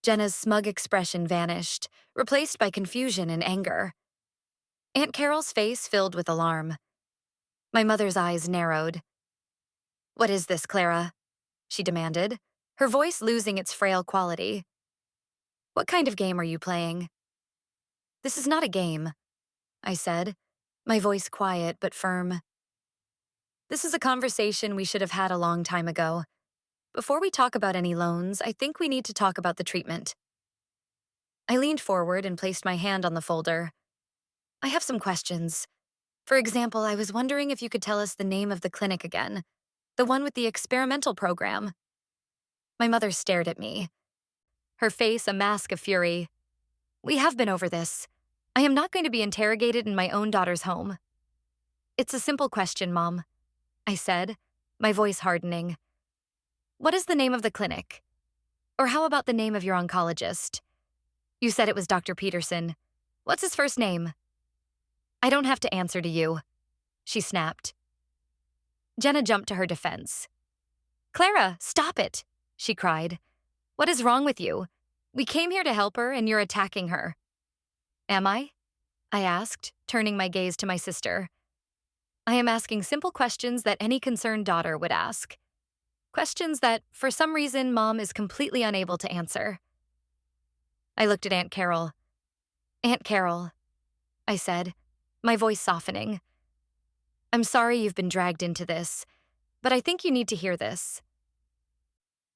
Jenna's smug expression vanished, replaced by confusion and anger. Aunt Carol's face filled with alarm. My mother's eyes narrowed. "What is this, Clara?" she demanded, her voice losing its frail quality. "What kind of game are you playing?" "This is not a game," I said, my voice quiet but firm. "This is a conversation we should have had a long time ago. Before we talk about any loans, I think we need to talk about the treatment." I leaned forward and placed my hand on the folder. "I have some questions. For example, I was wondering if you could tell us the name of the clinic again, the one with the experimental program." My mother stared at me, her face a mask of fury. "We have been over this. I am not going to be interrogated in my own daughter's home." "It's a simple question, Mom," I said, my voice hardening. "What is the name of the clinic? Or how about the name of your oncologist? You said it was Dr. Peterson. What's his first name?" "I don't have to answer to you," she snapped. Jenna jumped to her defense. "Clara, stop it," she cried. "What is wrong with you? We came here to help her, and you're attacking her." "Am I?" I asked, turning my gaze to my sister. I am asking simple questions that any concerned daughter would ask. Questions that, for some reason, Mom is completely unable to answer. I looked at Aunt Carol. Aunt Carol, I said, my voice softening. I'm sorry you've been dragged into this, but I think you need to hear this.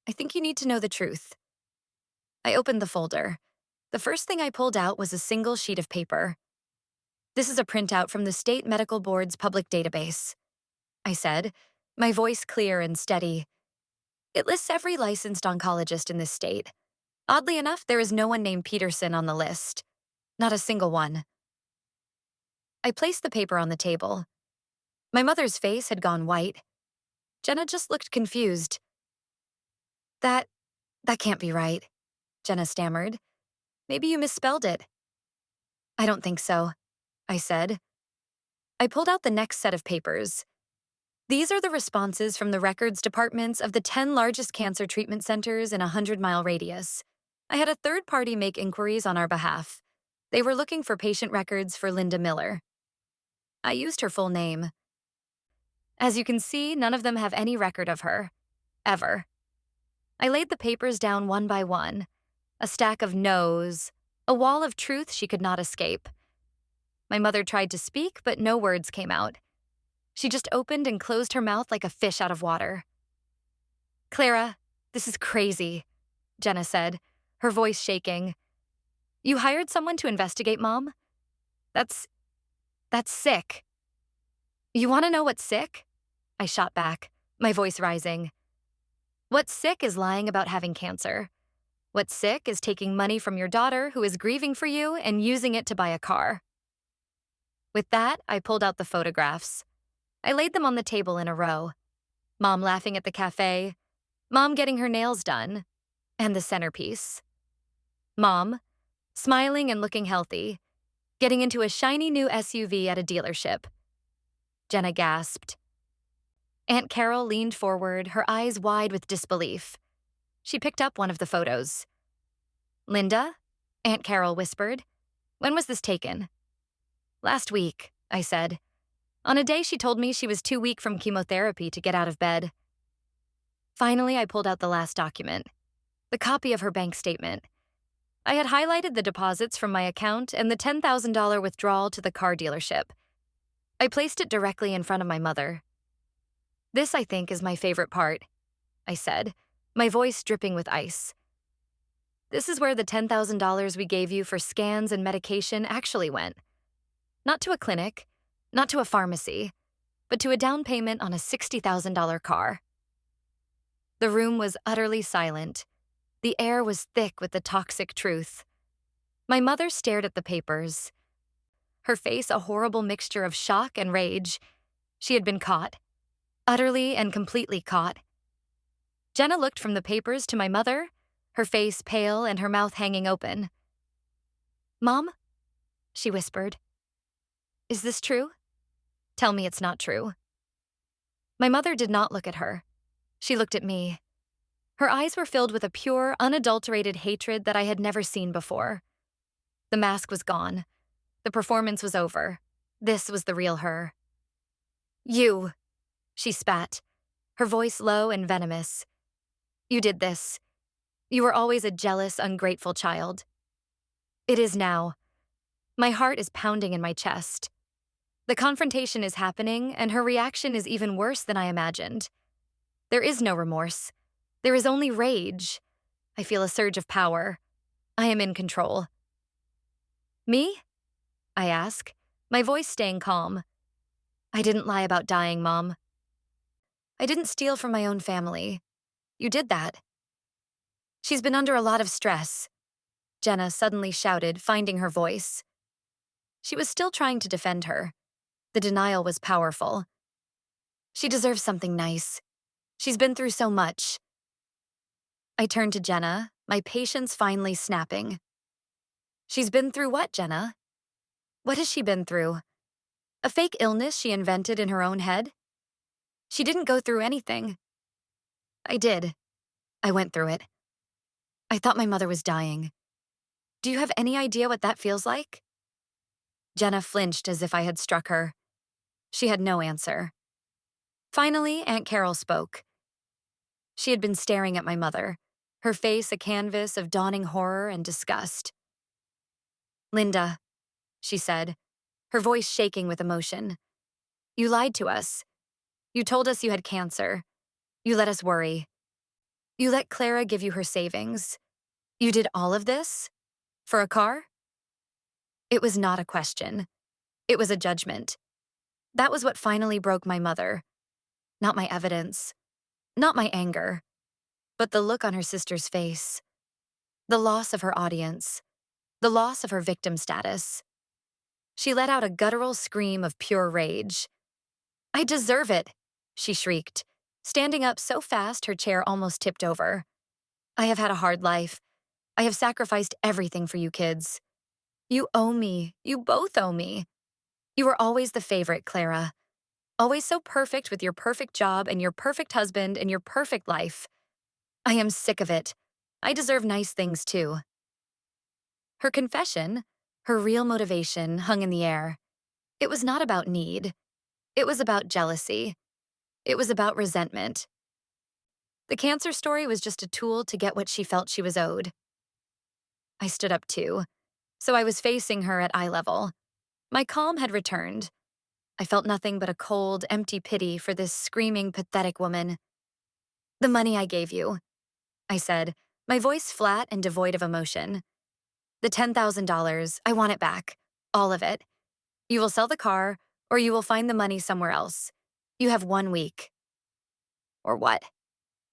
I think you need to know the truth. I opened the folder. The first thing I pulled out was a single sheet of paper. This is a printout from the State Medical Board's public database, I said, my voice clear and steady. It lists every licensed oncologist in this state. Oddly enough, there is no one named Peterson on the list. Not a single one. I placed the paper on the table. My mother's face had gone white. Jenna just looked confused. That can't be right, Jenna stammered. Maybe you misspelled it. I don't think so, I said. I pulled out the next set of papers. These are the responses from the records departments of the 10 largest cancer treatment centers in a 100-mile radius. I had a third party make inquiries on our behalf. They were looking for patient records for Linda Miller. I used her full name. As you can see, none of them have any record of her. Ever. I laid the papers down one by one. A stack of no's, a wall of truth she could not escape. My mother tried to speak, but no words came out. She just opened and closed her mouth like a fish out of water. Clara, this is crazy, Jenna said, her voice shaking. You hired someone to investigate Mom? That's sick. You want to know what's sick? I shot back, my voice rising. What's sick is lying about having cancer. What's sick is taking money from your daughter who is grieving for you and using it to buy a car. With that, I pulled out the photographs. I laid them on the table in a row. Mom laughing at the cafe, Mom getting her nails done, and the centerpiece. Mom, smiling and looking healthy, getting into a shiny new SUV at a dealership. Jenna gasped. Aunt Carol leaned forward, her eyes wide with disbelief. She picked up one of the photos. Linda? Aunt Carol whispered. When was this taken? Last week, I said. On a day she told me she was too weak from chemotherapy to get out of bed. Finally, I pulled out the last document, the copy of her bank statement. I had highlighted the deposits from my account and the $10,000 withdrawal to the car dealership. I placed it directly in front of my mother. This, I think, is my favorite part, I said, my voice dripping with ice. This is where the $10,000 we gave you for scans and medication actually went. Not to a clinic, not to a pharmacy, but to a down payment on a $60,000 car. The room was utterly silent. The air was thick with the toxic truth. My mother stared at the papers. Her face a horrible mixture of shock and rage. She had been caught. Utterly and completely caught. Jenna looked from the papers to my mother, her face pale and her mouth hanging open. Mom? She whispered. Is this true? Tell me it's not true. My mother did not look at her. She looked at me. Her eyes were filled with a pure, unadulterated hatred that I had never seen before. The mask was gone. The performance was over. This was the real her. You, she spat, her voice low and venomous. You did this. You were always a jealous, ungrateful child. It is now. My heart is pounding in my chest. The confrontation is happening, and her reaction is even worse than I imagined. There is no remorse. There is only rage. I feel a surge of power. I am in control. Me? I ask, my voice staying calm. I didn't lie about dying, Mom. I didn't steal from my own family. You did that. She's been under a lot of stress, Jenna suddenly shouted, finding her voice. She was still trying to defend her. The denial was powerful. She deserves something nice. She's been through so much. I turned to Jenna, my patience finally snapping. She's been through what, Jenna? What has she been through? A fake illness she invented in her own head? She didn't go through anything. I did. I went through it. I thought my mother was dying. Do you have any idea what that feels like? Jenna flinched as if I had struck her. She had no answer. Finally, Aunt Carol spoke. She had been staring at my mother, her face a canvas of dawning horror and disgust. "Linda," she said, her voice shaking with emotion, "you lied to us. You told us you had cancer. You let us worry. You let Clara give you her savings. You did all of this? For a car?" It was not a question. It was a judgment. That was what finally broke my mother. Not my evidence. Not my anger. But the look on her sister's face. The loss of her audience. The loss of her victim status. She let out a guttural scream of pure rage. "I deserve it," she shrieked, standing up so fast her chair almost tipped over. "I have had a hard life. I have sacrificed everything for you kids. You owe me. You both owe me. You were always the favorite, Clara. Always so perfect with your perfect job and your perfect husband and your perfect life. I am sick of it. I deserve nice things too." Her confession, her real motivation, hung in the air. It was not about need. It was about jealousy. It was about resentment. The cancer story was just a tool to get what she felt she was owed. I stood up too, so I was facing her at eye level. My calm had returned. I felt nothing but a cold, empty pity for this screaming, pathetic woman. "The money I gave you," I said, my voice flat and devoid of emotion. "The $10,000, I want it back. All of it. You will sell the car, or you will find the money somewhere else. You have 1 week." "Or what?"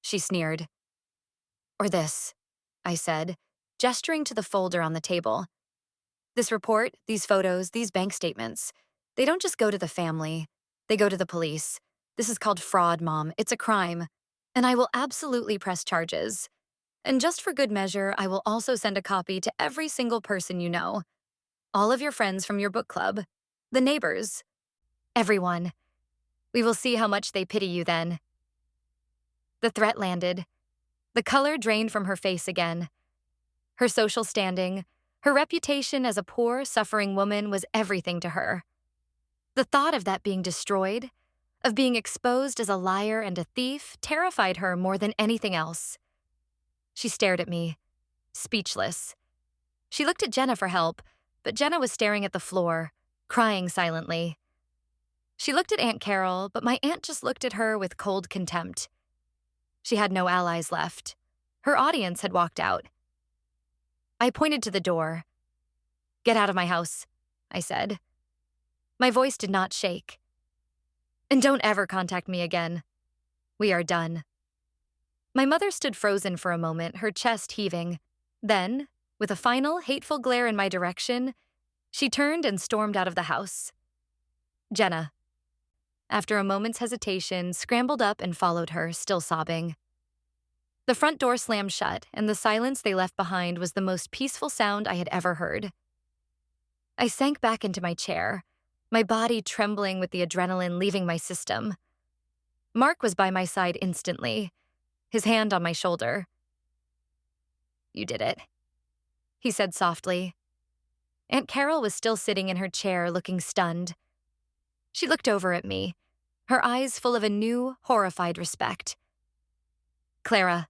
she sneered. "Or this," I said, gesturing to the folder on the table. "This report, these photos, these bank statements, they don't just go to the family. They go to the police. This is called fraud, Mom. It's a crime. And I will absolutely press charges. And just for good measure, I will also send a copy to every single person you know. All of your friends from your book club. The neighbors. Everyone. We will see how much they pity you then." The threat landed. The color drained from her face again. Her social standing, her reputation as a poor, suffering woman was everything to her. The thought of that being destroyed, of being exposed as a liar and a thief, terrified her more than anything else. She stared at me, speechless. She looked at Jenna for help, but Jenna was staring at the floor, crying silently. She looked at Aunt Carol, but my aunt just looked at her with cold contempt. She had no allies left. Her audience had walked out. I pointed to the door. "Get out of my house," I said. My voice did not shake. "And don't ever contact me again. We are done." My mother stood frozen for a moment, her chest heaving. Then, with a final, hateful glare in my direction, she turned and stormed out of the house. Jenna, after a moment's hesitation, scrambled up and followed her, still sobbing. The front door slammed shut, and the silence they left behind was the most peaceful sound I had ever heard. I sank back into my chair, my body trembling with the adrenaline leaving my system. Mark was by my side instantly, his hand on my shoulder. "You did it," he said softly. Aunt Carol was still sitting in her chair, looking stunned. She looked over at me, her eyes full of a new, horrified respect. "Clara,"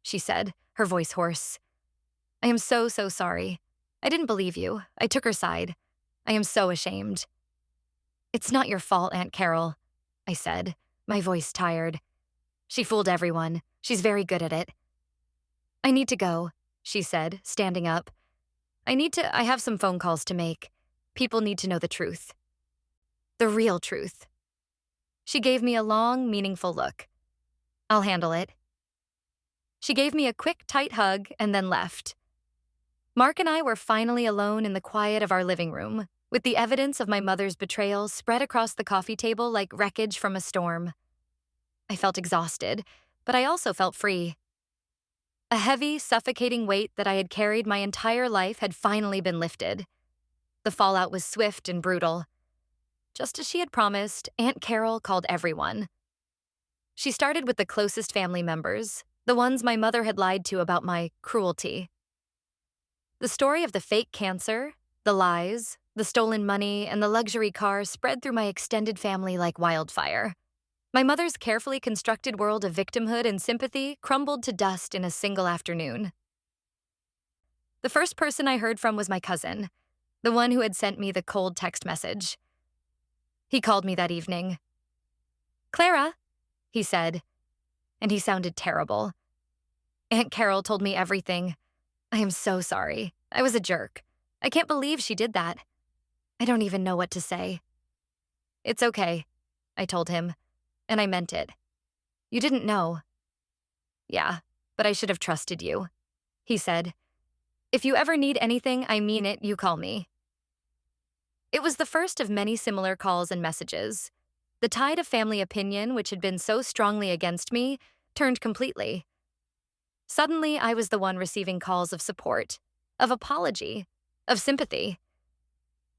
she said, her voice hoarse. "I am so sorry. I didn't believe you. I took her side. I am so ashamed." "It's not your fault, Aunt Carol," I said, my voice tired. "She fooled everyone. She's very good at it." "I need to go," she said, standing up. I have some phone calls to make. People need to know the truth. The real truth." She gave me a long, meaningful look. "I'll handle it." She gave me a quick, tight hug and then left. Mark and I were finally alone in the quiet of our living room, with the evidence of my mother's betrayal spread across the coffee table like wreckage from a storm. I felt exhausted, but I also felt free. A heavy, suffocating weight that I had carried my entire life had finally been lifted. The fallout was swift and brutal. Just as she had promised, Aunt Carol called everyone. She started with the closest family members, the ones my mother had lied to about my cruelty. The story of the fake cancer, the lies, The stolen money and the luxury car spread through my extended family like wildfire. My mother's carefully constructed world of victimhood and sympathy crumbled to dust in a single afternoon. The first person I heard from was my cousin, the one who had sent me the cold text message. He called me that evening. "Clara," he said, and he sounded terrible. "Aunt Carol told me everything. I am so sorry. I was a jerk. I can't believe she did that. I don't even know what to say." "It's okay," I told him, and I meant it. "You didn't know." "Yeah, but I should have trusted you," he said. "If you ever need anything, I mean it, you call me." It was the first of many similar calls and messages. The tide of family opinion, which had been so strongly against me, turned completely. Suddenly, I was the one receiving calls of support, of apology, of sympathy.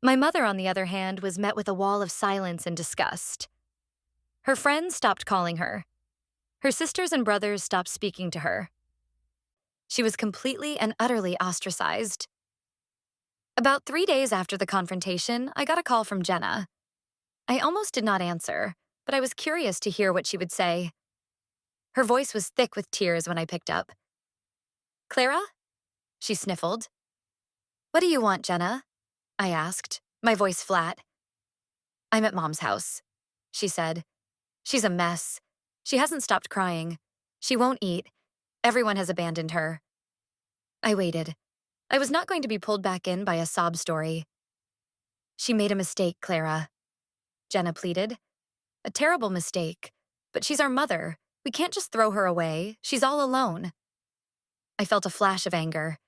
My mother, on the other hand, was met with a wall of silence and disgust. Her friends stopped calling her. Her sisters and brothers stopped speaking to her. She was completely and utterly ostracized. About 3 days after the confrontation, I got a call from Jenna. I almost did not answer, but I was curious to hear what she would say. Her voice was thick with tears when I picked up. "Clara?" She sniffled. "What do you want, Jenna?" I asked, my voice flat. "I'm at Mom's house," she said. "She's a mess. She hasn't stopped crying. She won't eat. Everyone has abandoned her." I waited. I was not going to be pulled back in by a sob story. "She made a mistake, Clara," Jenna pleaded. "A terrible mistake. But she's our mother. We can't just throw her away. She's all alone." I felt a flash of anger.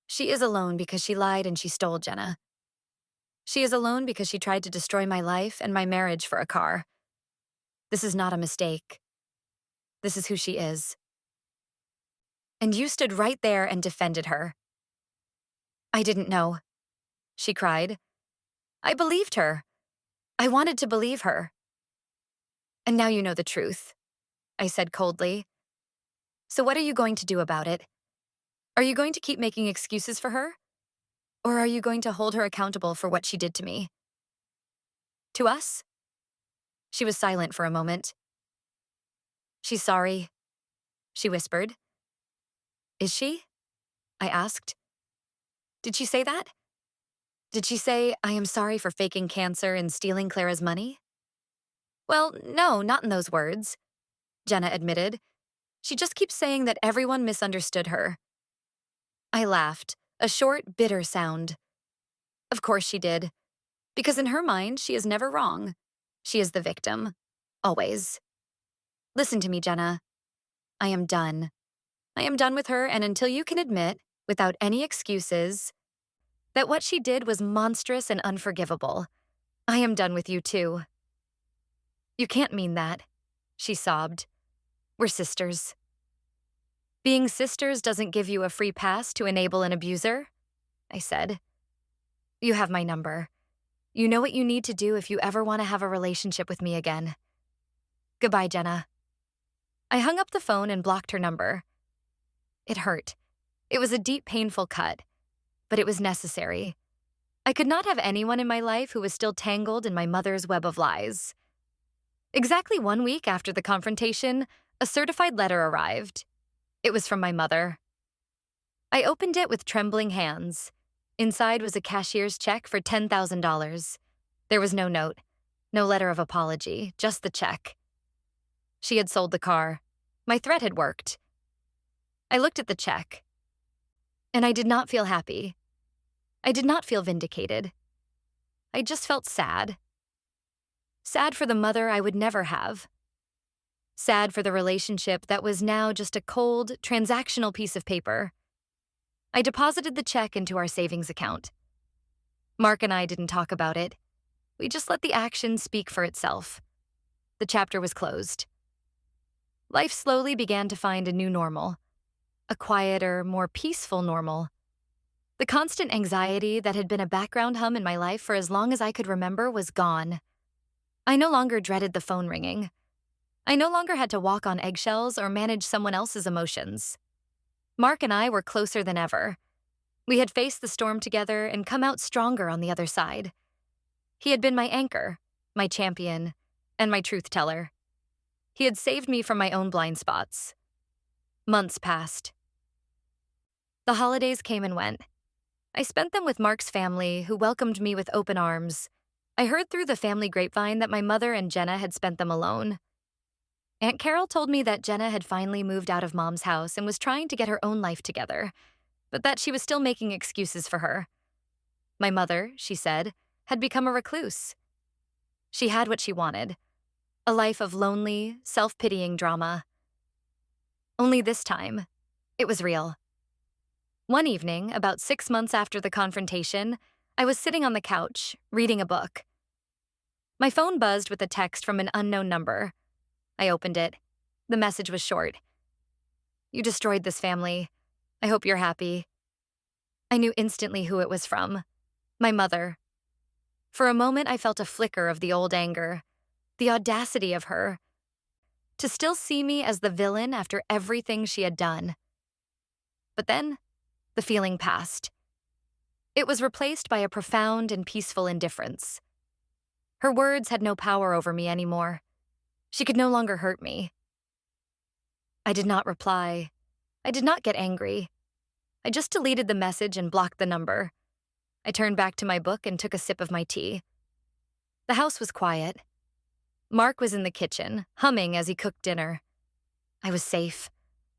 She is alone because she lied and she stole, Jenna. She is alone because she tried to destroy my life and my marriage for a car. This is not a mistake. This is who she is. And you stood right there and defended her. "I didn't know," she cried. "I believed her. I wanted to believe her." "And now you know the truth," I said coldly. "So what are you going to do about it? Are you going to keep making excuses for her? Or are you going to hold her accountable for what she did to me?" "To us?" She was silent for a moment. "She's sorry," she whispered. "Is she?" I asked. "Did she say that? Did she say, 'I am sorry for faking cancer and stealing Clara's money'?" "Well, no, not in those words," Jenna admitted. "She just keeps saying that everyone misunderstood her." I laughed, a short, bitter sound. Of course she did. Because in her mind, she is never wrong. She is the victim. Always. Listen to me, Jenna. I am done. I am done with her, and until you can admit, without any excuses, that what she did was monstrous and unforgivable, I am done with you too. "You can't mean that," she sobbed. "We're sisters." "Being sisters doesn't give you a free pass to enable an abuser," I said. "You have my number. You know what you need to do if you ever want to have a relationship with me again. Goodbye, Jenna." I hung up the phone and blocked her number. It hurt. It was a deep, painful cut, but it was necessary. I could not have anyone in my life who was still tangled in my mother's web of lies. Exactly 1 week after the confrontation, a certified letter arrived. It was from my mother. I opened it with trembling hands. Inside was a cashier's check for $10,000. There was no note, no letter of apology, just the check. She had sold the car. My threat had worked. I looked at the check, and I did not feel happy. I did not feel vindicated. I just felt sad. Sad for the mother I would never have. Sad for the relationship that was now just a cold, transactional piece of paper. I deposited the check into our savings account. Mark and I didn't talk about it. We just let the action speak for itself. The chapter was closed. Life slowly began to find a new normal. A quieter, more peaceful normal. The constant anxiety that had been a background hum in my life for as long as I could remember was gone. I no longer dreaded the phone ringing. I no longer had to walk on eggshells or manage someone else's emotions. Mark and I were closer than ever. We had faced the storm together and come out stronger on the other side. He had been my anchor, my champion, and my truth teller. He had saved me from my own blind spots. Months passed. The holidays came and went. I spent them with Mark's family, who welcomed me with open arms. I heard through the family grapevine that my mother and Jenna had spent them alone. Aunt Carol told me that Jenna had finally moved out of Mom's house and was trying to get her own life together, but that she was still making excuses for her. My mother, she said, had become a recluse. She had what she wanted, a life of lonely, self-pitying drama. Only this time, it was real. One evening, about 6 months after the confrontation, I was sitting on the couch, reading a book. My phone buzzed with a text from an unknown number. I opened it. The message was short. "You destroyed this family. I hope you're happy." I knew instantly who it was from. My mother. For a moment, I felt a flicker of the old anger. The audacity of her. To still see me as the villain after everything she had done. But then, the feeling passed. It was replaced by a profound and peaceful indifference. Her words had no power over me anymore. She could no longer hurt me. I did not reply. I did not get angry. I just deleted the message and blocked the number. I turned back to my book and took a sip of my tea. The house was quiet. Mark was in the kitchen, humming as he cooked dinner. I was safe.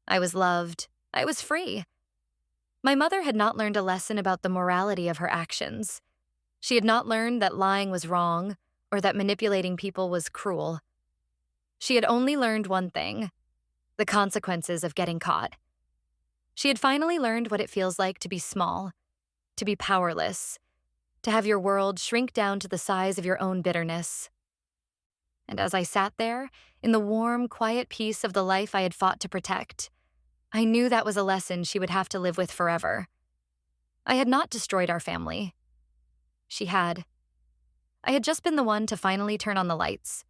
I was loved. I was free. My mother had not learned a lesson about the morality of her actions. She had not learned that lying was wrong or that manipulating people was cruel. She had only learned one thing: the consequences of getting caught. She had finally learned what it feels like to be small, to be powerless, to have your world shrink down to the size of your own bitterness. And as I sat there, in the warm, quiet peace of the life I had fought to protect, I knew that was a lesson she would have to live with forever. I had not destroyed our family. She had. I had just been the one to finally turn on the lights,